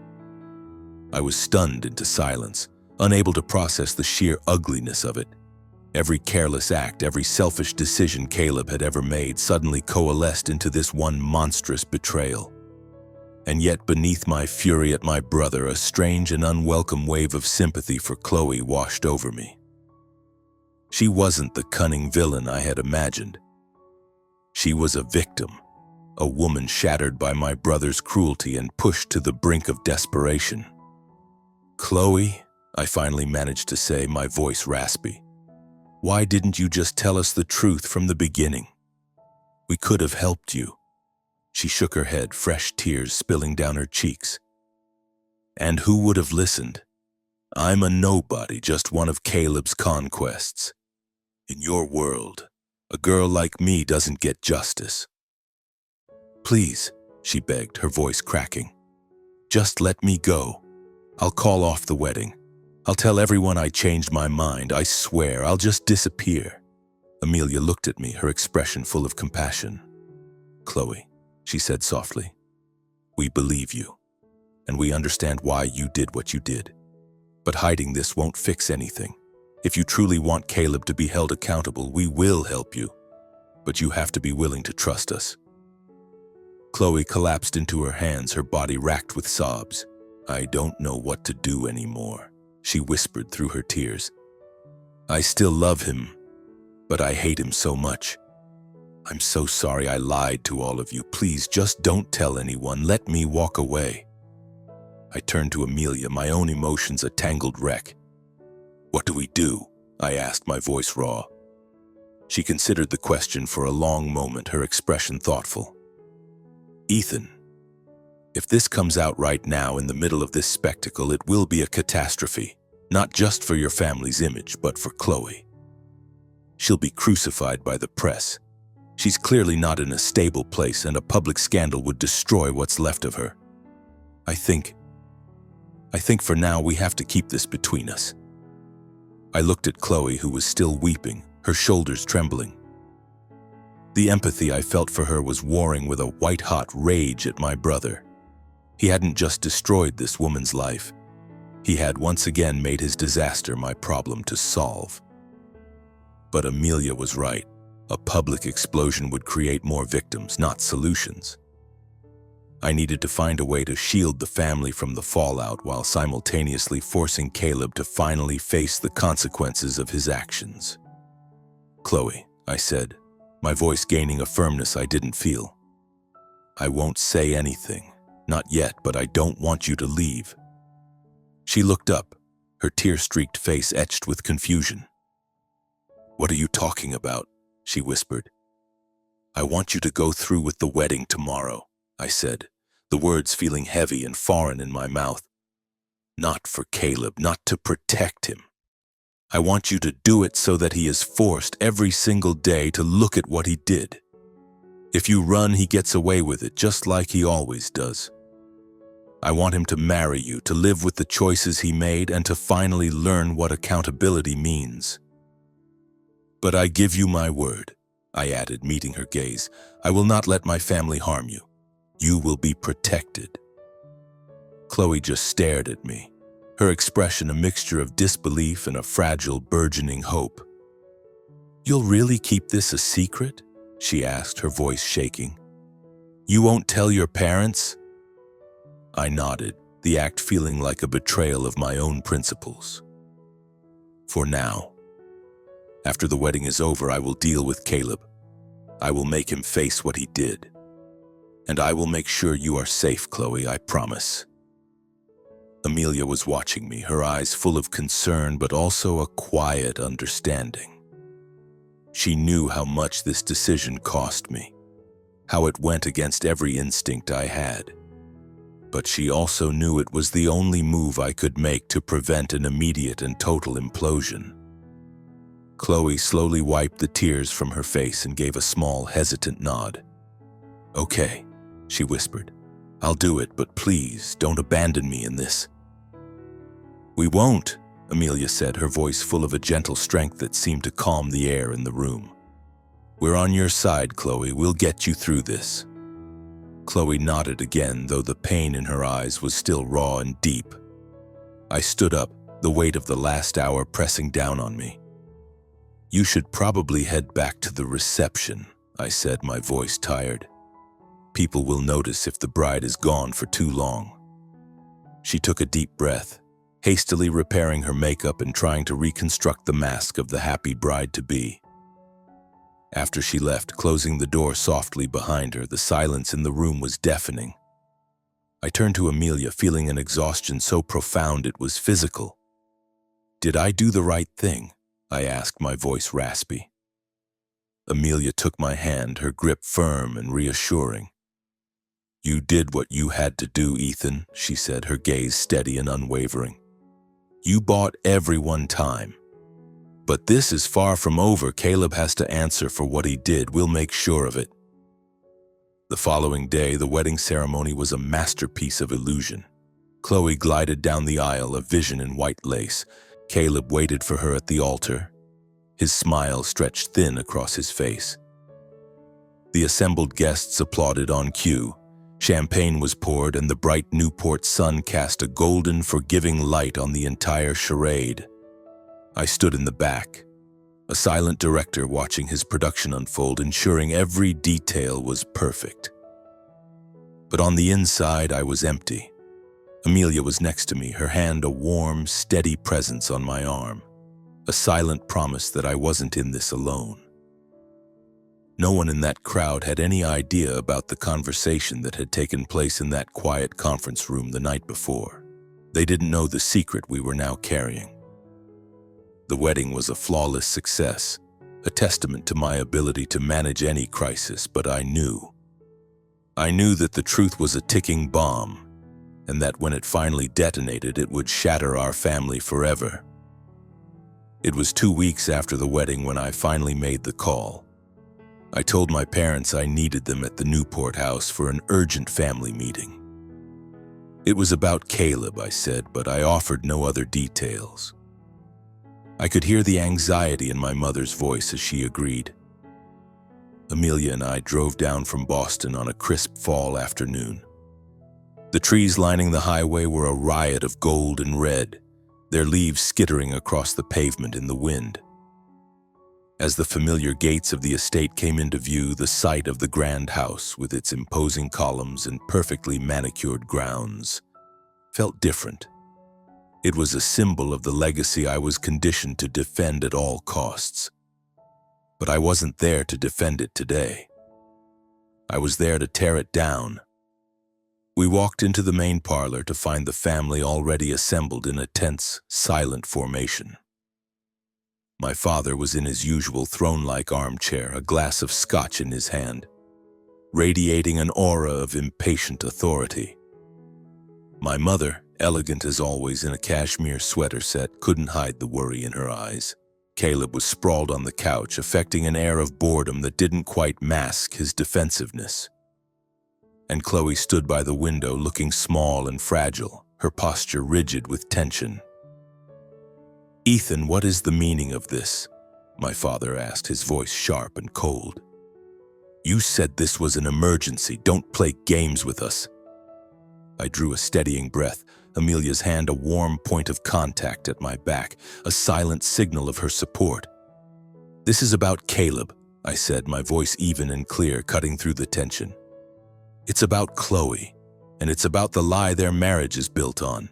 I was stunned into silence, unable to process the sheer ugliness of it. Every careless act, every selfish decision Caleb had ever made suddenly coalesced into this one monstrous betrayal. And yet beneath my fury at my brother, a strange and unwelcome wave of sympathy for Chloe washed over me. She wasn't the cunning villain I had imagined. She was a victim, a woman shattered by my brother's cruelty and pushed to the brink of desperation. Chloe, I finally managed to say, my voice raspy. Why didn't you just tell us the truth from the beginning? We could have helped you. She shook her head, fresh tears spilling down her cheeks. And who would have listened? I'm a nobody, just one of Caleb's conquests. In your world, a girl like me doesn't get justice. Please, she begged, her voice cracking. Just let me go. I'll call off the wedding. I'll tell everyone I changed my mind. I swear, I'll just disappear. Amelia looked at me, her expression full of compassion. Chloe, she said softly, we believe you, and we understand why you did what you did. But hiding this won't fix anything. If you truly want Caleb to be held accountable, we will help you. But you have to be willing to trust us. Chloe collapsed into her hands, her body racked with sobs. I don't know what to do anymore, she whispered through her tears. I still love him, but I hate him so much. I'm so sorry I lied to all of you. Please just don't tell anyone. Let me walk away. I turned to Amelia, my own emotions a tangled wreck. What do we do? I asked, my voice raw. She considered the question for a long moment, her expression thoughtful. Ethan, if this comes out right now in the middle of this spectacle, it will be a catastrophe, not just for your family's image, but for Chloe. She'll be crucified by the press. She's clearly not in a stable place, and a public scandal would destroy what's left of her. I think for now we have to keep this between us. I looked at Chloe, who was still weeping, her shoulders trembling. The empathy I felt for her was warring with a white-hot rage at my brother. He hadn't just destroyed this woman's life. He had once again made his disaster my problem to solve. But Amelia was right. A public explosion would create more victims, not solutions. I needed to find a way to shield the family from the fallout while simultaneously forcing Caleb to finally face the consequences of his actions. "Chloe," I said, my voice gaining a firmness I didn't feel. "I won't say anything. Not yet, but I don't want you to leave." She looked up, her tear-streaked face etched with confusion. "What are you talking about?" she whispered. "I want you to go through with the wedding tomorrow," I said, the words feeling heavy and foreign in my mouth. "Not for Caleb, not to protect him. I want you to do it so that he is forced every single day to look at what he did. If you run, he gets away with it, just like he always does. I want him to marry you, to live with the choices he made, and to finally learn what accountability means. But I give you my word," I added, meeting her gaze, "I will not let my family harm you. You will be protected." Chloe just stared at me, her expression a mixture of disbelief and a fragile, burgeoning hope. "You'll really keep this a secret?" she asked, her voice shaking. "You won't tell your parents?" I nodded, the act feeling like a betrayal of my own principles. "For now. After the wedding is over, I will deal with Caleb. I will make him face what he did. And I will make sure you are safe, Chloe, I promise." Amelia was watching me, her eyes full of concern but also a quiet understanding. She knew how much this decision cost me, how it went against every instinct I had. But she also knew it was the only move I could make to prevent an immediate and total implosion. Chloe slowly wiped the tears from her face and gave a small, hesitant nod. "Okay," she whispered. "I'll do it, but please don't abandon me in this." "We won't," Amelia said, her voice full of a gentle strength that seemed to calm the air in the room. "We're on your side, Chloe. We'll get you through this." Chloe nodded again, though the pain in her eyes was still raw and deep. I stood up, the weight of the last hour pressing down on me. "You should probably head back to the reception," I said, my voice tired. "People will notice if the bride is gone for too long." She took a deep breath, hastily repairing her makeup and trying to reconstruct the mask of the happy bride-to-be. After she left, closing the door softly behind her, the silence in the room was deafening. I turned to Amelia, feeling an exhaustion so profound it was physical. "Did I do the right thing?" I asked, my voice raspy. Amelia took my hand, her grip firm and reassuring. "You did what you had to do, Ethan," she said, her gaze steady and unwavering. "You bought everyone time. But this is far from over. Caleb has to answer for what he did. We'll make sure of it." The following day, the wedding ceremony was a masterpiece of illusion. Chloe glided down the aisle, a vision in white lace. Caleb waited for her at the altar, his smile stretched thin across his face. The assembled guests applauded on cue. Champagne was poured, and the bright Newport sun cast a golden, forgiving light on the entire charade. I stood in the back, a silent director watching his production unfold, ensuring every detail was perfect. But on the inside, I was empty. Amelia was next to me, her hand a warm, steady presence on my arm, a silent promise that I wasn't in this alone. No one in that crowd had any idea about the conversation that had taken place in that quiet conference room the night before. They didn't know the secret we were now carrying. The wedding was a flawless success, a testament to my ability to manage any crisis, but I knew that the truth was a ticking bomb, and that when it finally detonated, it would shatter our family forever. It was 2 weeks after the wedding when I finally made the call. I told my parents I needed them at the Newport house for an urgent family meeting. It was about Caleb, I said, but I offered no other details. I could hear the anxiety in my mother's voice as she agreed. Amelia and I drove down from Boston on a crisp fall afternoon. The trees lining the highway were a riot of gold and red, their leaves skittering across the pavement in the wind. As the familiar gates of the estate came into view, the sight of the grand house with its imposing columns and perfectly manicured grounds felt different. It was a symbol of the legacy I was conditioned to defend at all costs. But I wasn't there to defend it today. I was there to tear it down. We walked into the main parlor to find the family already assembled in a tense, silent formation. My father was in his usual throne-like armchair, a glass of scotch in his hand, radiating an aura of impatient authority. My mother, elegant as always in a cashmere sweater set, couldn't hide the worry in her eyes. Caleb was sprawled on the couch, affecting an air of boredom that didn't quite mask his defensiveness. And Chloe stood by the window, looking small and fragile, her posture rigid with tension. "Ethan, what is the meaning of this?" my father asked, his voice sharp and cold. "You said this was an emergency. Don't play games with us." I drew a steadying breath, Amelia's hand a warm point of contact at my back, a silent signal of her support. "This is about Caleb," I said, my voice even and clear, cutting through the tension. "It's about Chloe, and it's about the lie their marriage is built on."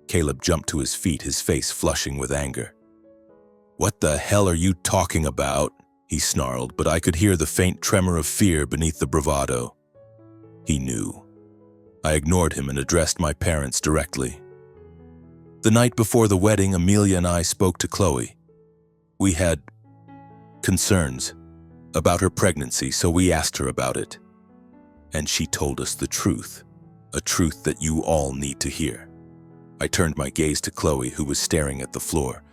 Caleb jumped to his feet, his face flushing with anger. "What the hell are you talking about?" he snarled, but I could hear the faint tremor of fear beneath the bravado. He knew. I ignored him and addressed my parents directly. "The night before the wedding, Amelia and I spoke to Chloe. We had concerns about her pregnancy, so we asked her about it. And she told us the truth, a truth that you all need to hear." I turned my gaze to Chloe, who was staring at the floor,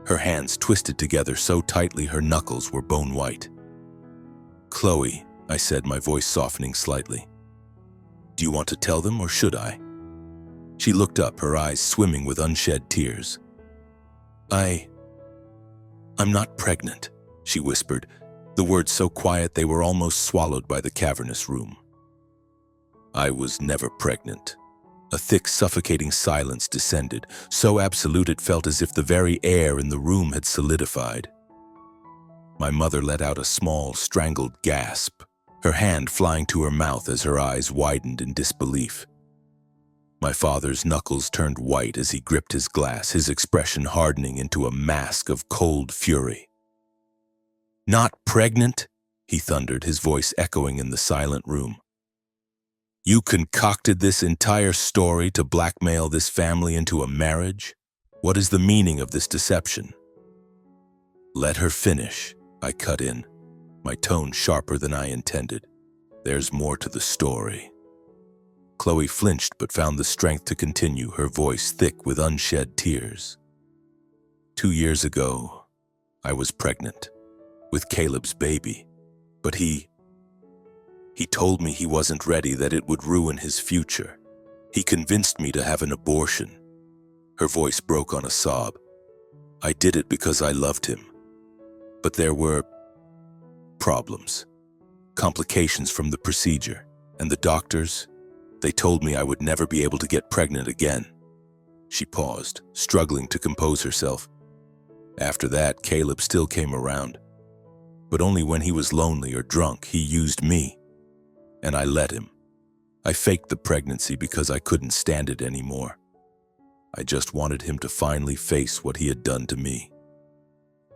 her hands twisted together so tightly her knuckles were bone white. "Chloe," I said, my voice softening slightly, "do you want to tell them, or should I?" She looked up, her eyes swimming with unshed tears. I'm not pregnant," she whispered, the words so quiet they were almost swallowed by the cavernous room. "I was never pregnant." A thick, suffocating silence descended, so absolute it felt as if the very air in the room had solidified. My mother let out a small, strangled gasp, her hand flying to her mouth as her eyes widened in disbelief. My father's knuckles turned white as he gripped his glass, his expression hardening into a mask of cold fury. "Not pregnant?" he thundered, his voice echoing in the silent room. "You concocted this entire story to blackmail this family into a marriage? What is the meaning of this deception?" "Let her finish," I cut in, my tone sharper than I intended. "There's more to the story." Chloe flinched but found the strength to continue, her voice thick with unshed tears. 2 years ago, I was pregnant with Caleb's baby, but he told me he wasn't ready, that it would ruin his future. He convinced me to have an abortion. Her voice broke on a sob. "I did it because I loved him. But there were problems, complications from the procedure, and the doctors, they told me I would never be able to get pregnant again." She paused, struggling to compose herself. "After that, Caleb still came around, but only when he was lonely or drunk. He used me. And I let him. I faked the pregnancy because I couldn't stand it anymore. I just wanted him to finally face what he had done to me."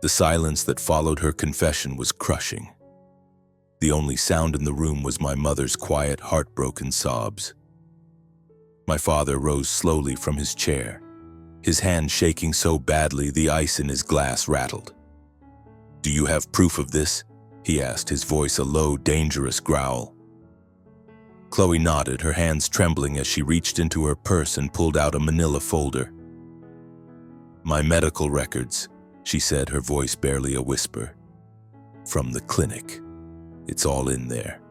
The silence that followed her confession was crushing. The only sound in the room was my mother's quiet, heartbroken sobs. My father rose slowly from his chair, his hand shaking so badly the ice in his glass rattled. "Do you have proof of this?" he asked, his voice a low, dangerous growl. Chloe nodded, her hands trembling as she reached into her purse and pulled out a manila folder. "My medical records," she said, her voice barely a whisper. "From the clinic. It's all in there."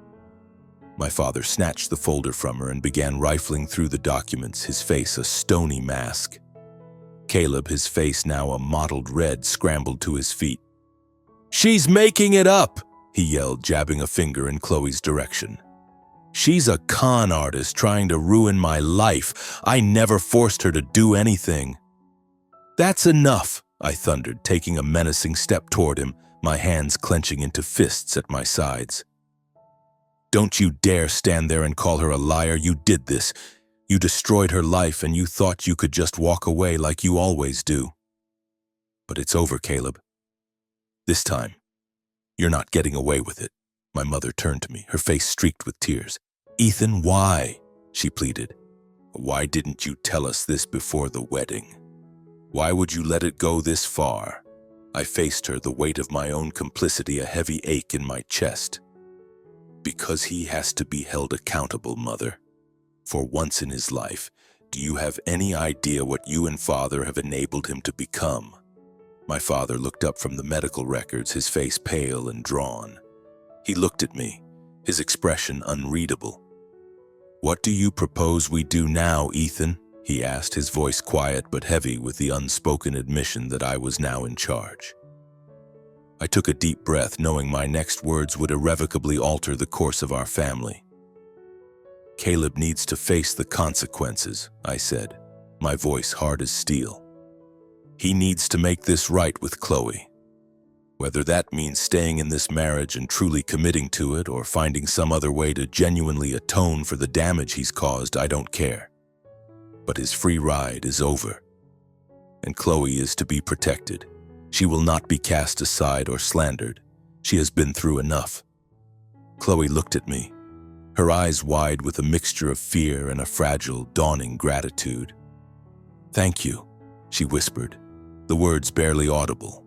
My father snatched the folder from her and began rifling through the documents, his face a stony mask. Caleb, his face now a mottled red, scrambled to his feet. "She's making it up!" he yelled, jabbing a finger in Chloe's direction. "She's a con artist trying to ruin my life. I never forced her to do anything." "That's enough," I thundered, taking a menacing step toward him, my hands clenching into fists at my sides. "Don't you dare stand there and call her a liar. You did this. You destroyed her life and you thought you could just walk away like you always do. But it's over, Caleb. This time, you're not getting away with it." My mother turned to me, her face streaked with tears. "Ethan, why?" she pleaded. "Why didn't you tell us this before the wedding? Why would you let it go this far?" I faced her, the weight of my own complicity a heavy ache in my chest. "Because he has to be held accountable, Mother. For once in his life, do you have any idea what you and Father have enabled him to become?" My father looked up from the medical records, his face pale and drawn. He looked at me, his expression unreadable. "What do you propose we do now, Ethan?" he asked, his voice quiet but heavy with the unspoken admission that I was now in charge. I took a deep breath, knowing my next words would irrevocably alter the course of our family. "Caleb needs to face the consequences," I said, my voice hard as steel. "He needs to make this right with Chloe. Whether that means staying in this marriage and truly committing to it or finding some other way to genuinely atone for the damage he's caused, I don't care. But his free ride is over. And Chloe is to be protected. She will not be cast aside or slandered. She has been through enough." Chloe looked at me, her eyes wide with a mixture of fear and a fragile, dawning gratitude. "Thank you," she whispered, the words barely audible.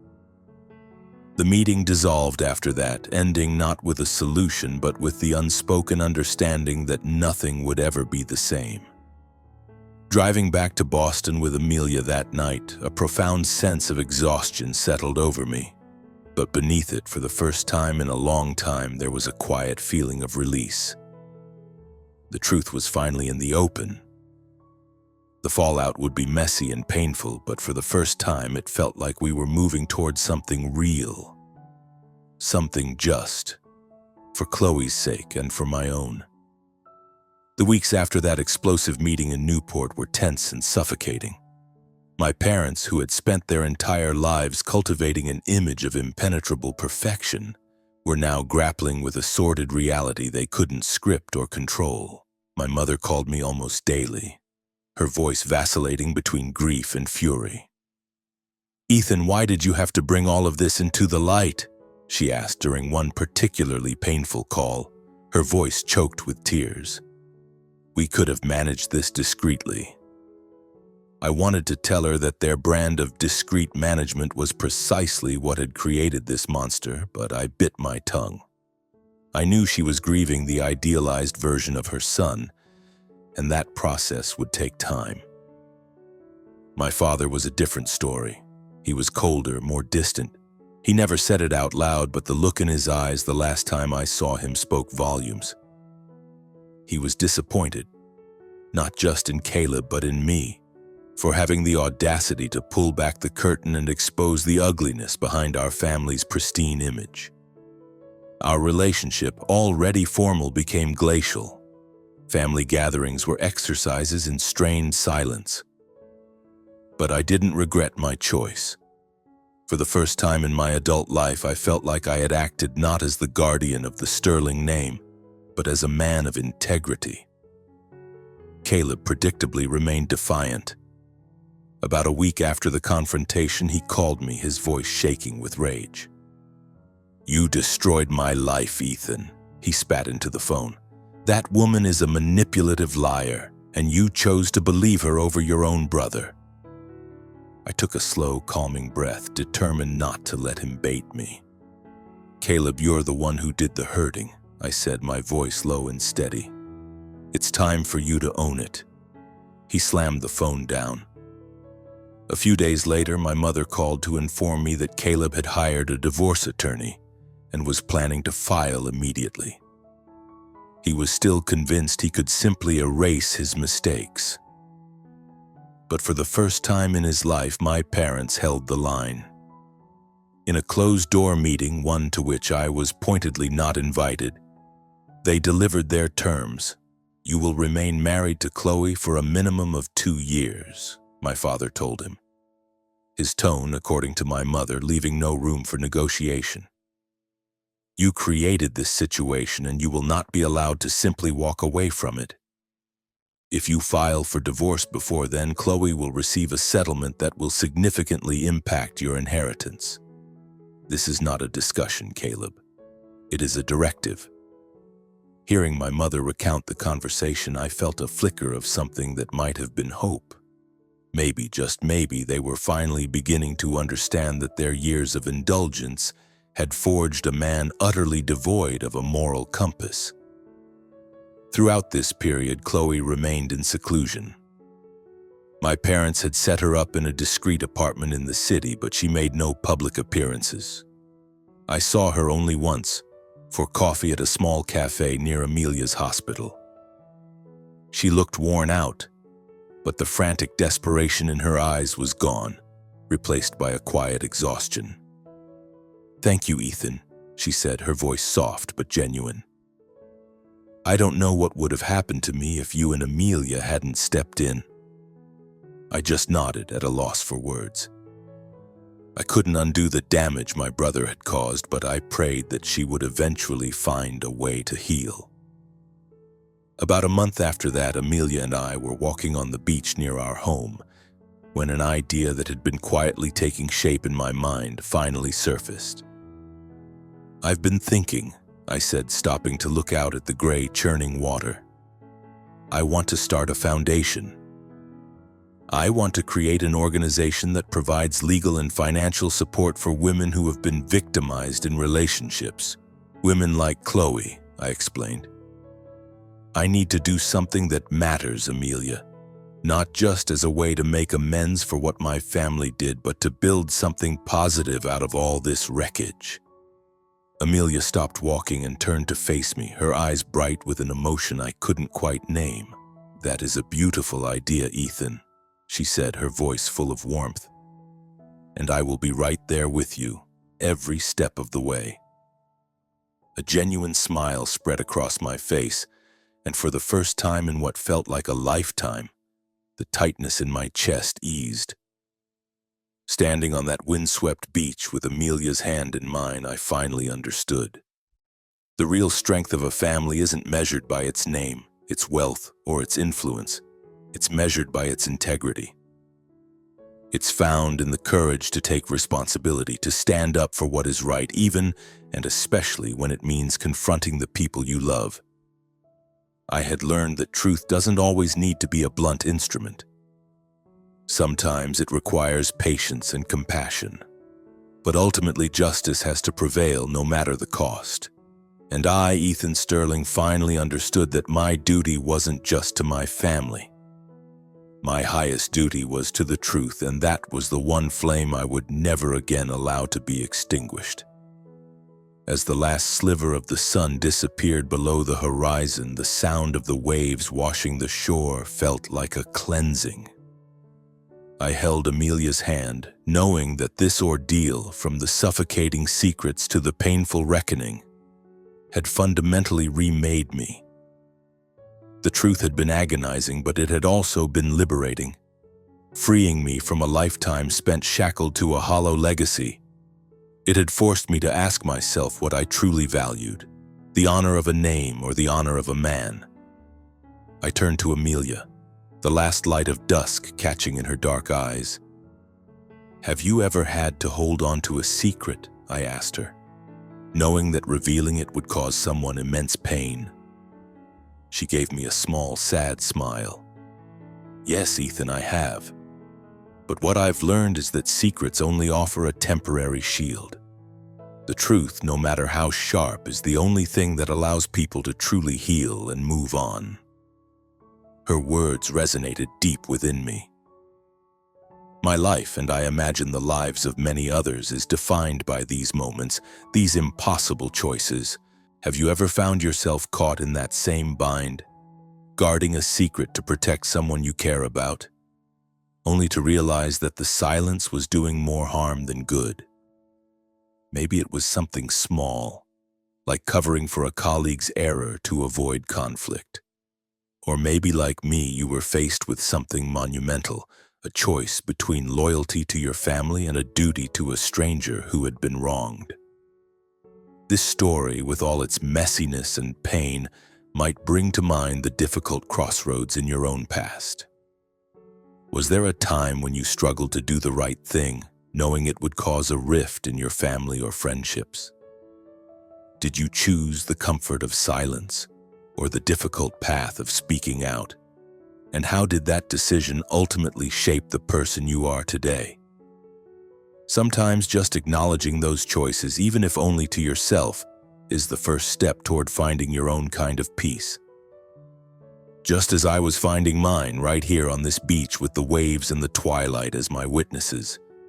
The meeting dissolved after that, ending not with a solution but with the unspoken understanding that nothing would ever be the same. Driving back to Boston with Amelia that night, a profound sense of exhaustion settled over me. But beneath it, for the first time in a long time, there was a quiet feeling of release. The truth was finally in the open. The fallout would be messy and painful, but for the first time it felt like we were moving towards something real. Something just. For Chloe's sake and for my own. The weeks after that explosive meeting in Newport were tense and suffocating. My parents, who had spent their entire lives cultivating an image of impenetrable perfection, were now grappling with a sordid reality they couldn't script or control. My mother called me almost daily, her voice vacillating between grief and fury. "Ethan, why did you have to bring all of this into the light?" she asked during one particularly painful call, her voice choked with tears. "We could have managed this discreetly." I wanted to tell her that their brand of discreet management was precisely what had created this monster, but I bit my tongue. I knew she was grieving the idealized version of her son, and that process would take time. My father was a different story. He was colder, more distant. He never said it out loud, but the look in his eyes the last time I saw him spoke volumes. He was disappointed, not just in Caleb, but in me, for having the audacity to pull back the curtain and expose the ugliness behind our family's pristine image. Our relationship, already formal, became glacial. Family gatherings were exercises in strained silence. But I didn't regret my choice. For the first time in my adult life, I felt like I had acted not as the guardian of the sterling name, but as a man of integrity. Caleb predictably remained defiant. About a week after the confrontation, he called me, his voice shaking with rage. "You destroyed my life, Ethan," he spat into the phone. "That woman is a manipulative liar, and you chose to believe her over your own brother." I took a slow, calming breath, determined not to let him bait me. "Caleb, you're the one who did the hurting," I said, my voice low and steady. "It's time for you to own it." He slammed the phone down. A few days later, my mother called to inform me that Caleb had hired a divorce attorney and was planning to file immediately. He was still convinced he could simply erase his mistakes. But for the first time in his life, my parents held the line. In a closed-door meeting, one to which I was pointedly not invited, they delivered their terms. "You will remain married to Chloe for a minimum of 2 years," my father told him. his tone, according to my mother, leaving no room for negotiation. You created this situation and you will not be allowed to simply walk away from it. If you file for divorce before then, Chloe will receive a settlement that will significantly impact your inheritance. This is not a discussion, Caleb. It is a directive. Hearing my mother recount the conversation, I felt a flicker of something that might have been hope. Maybe, just maybe, they were finally beginning to understand that their years of indulgence had forged a man utterly devoid of a moral compass. Throughout this period, Chloe remained in seclusion. My parents had set her up in a discreet apartment in the city, but she made no public appearances. I saw her only once, for coffee at a small cafe near Amelia's hospital. She looked worn out, but the frantic desperation in her eyes was gone, replaced by a quiet exhaustion. "Thank you, Ethan," she said, her voice soft but genuine. "I don't know what would have happened to me if you and Amelia hadn't stepped in." I just nodded, at a loss for words. I couldn't undo the damage my brother had caused, but I prayed that she would eventually find a way to heal. About a month after that, Amelia and I were walking on the beach near our home when an idea that had been quietly taking shape in my mind finally surfaced. "I've been thinking," I said, stopping to look out at the gray, churning water. "I want to start a foundation. I want to create an organization that provides legal and financial support for women who have been victimized in relationships. Women like Chloe," I explained. "I need to do something that matters, Amelia. Not just as a way to make amends for what my family did, but to build something positive out of all this wreckage." Amelia stopped walking and turned to face me, her eyes bright with an emotion I couldn't quite name. "That is a beautiful idea, Ethan," she said, her voice full of warmth. "And I will be right there with you, every step of the way." A genuine smile spread across my face, and for the first time in what felt like a lifetime, the tightness in my chest eased. Standing on that windswept beach with Amelia's hand in mine, I finally understood. The real strength of a family isn't measured by its name, its wealth, or its influence. It's measured by its integrity. It's found in the courage to take responsibility, to stand up for what is right, even and especially when it means confronting the people you love. I had learned that truth doesn't always need to be a blunt instrument. Sometimes it requires patience and compassion. But ultimately, justice has to prevail no matter the cost. And I, Ethan Sterling, finally understood that my duty wasn't just to my family. My highest duty was to the truth, and that was the one flame I would never again allow to be extinguished. As the last sliver of the sun disappeared below the horizon, the sound of the waves washing the shore felt like a cleansing. I held Amelia's hand, knowing that this ordeal, from the suffocating secrets to the painful reckoning, had fundamentally remade me. The truth had been agonizing, but it had also been liberating, freeing me from a lifetime spent shackled to a hollow legacy. It had forced me to ask myself what I truly valued, the honor of a name or the honor of a man. I turned to Amelia, the last light of dusk catching in her dark eyes. "Have you ever had to hold on to a secret?" I asked her, knowing that revealing it would cause someone immense pain. She gave me a small, sad smile. "Yes, Ethan, I have. But what I've learned is that secrets only offer a temporary shield. The truth, no matter how sharp, is the only thing that allows people to truly heal and move on." Her words resonated deep within me. My life, and I imagine the lives of many others, is defined by these moments, these impossible choices. Have you ever found yourself caught in that same bind, guarding a secret to protect someone you care about, only to realize that the silence was doing more harm than good? Maybe it was something small, like covering for a colleague's error to avoid conflict. Or maybe, like me, you were faced with something monumental, a choice between loyalty to your family and a duty to a stranger who had been wronged. This story, with all its messiness and pain, might bring to mind the difficult crossroads in your own past. Was there a time when you struggled to do the right thing, knowing it would cause a rift in your family or friendships? Did you choose the comfort of silence or the difficult path of speaking out? And how did that decision ultimately shape the person you are today? Sometimes just acknowledging those choices, even if only to yourself, is the first step toward finding your own kind of peace. Just as I was finding mine right here on this beach with the waves and the twilight as my witnesses,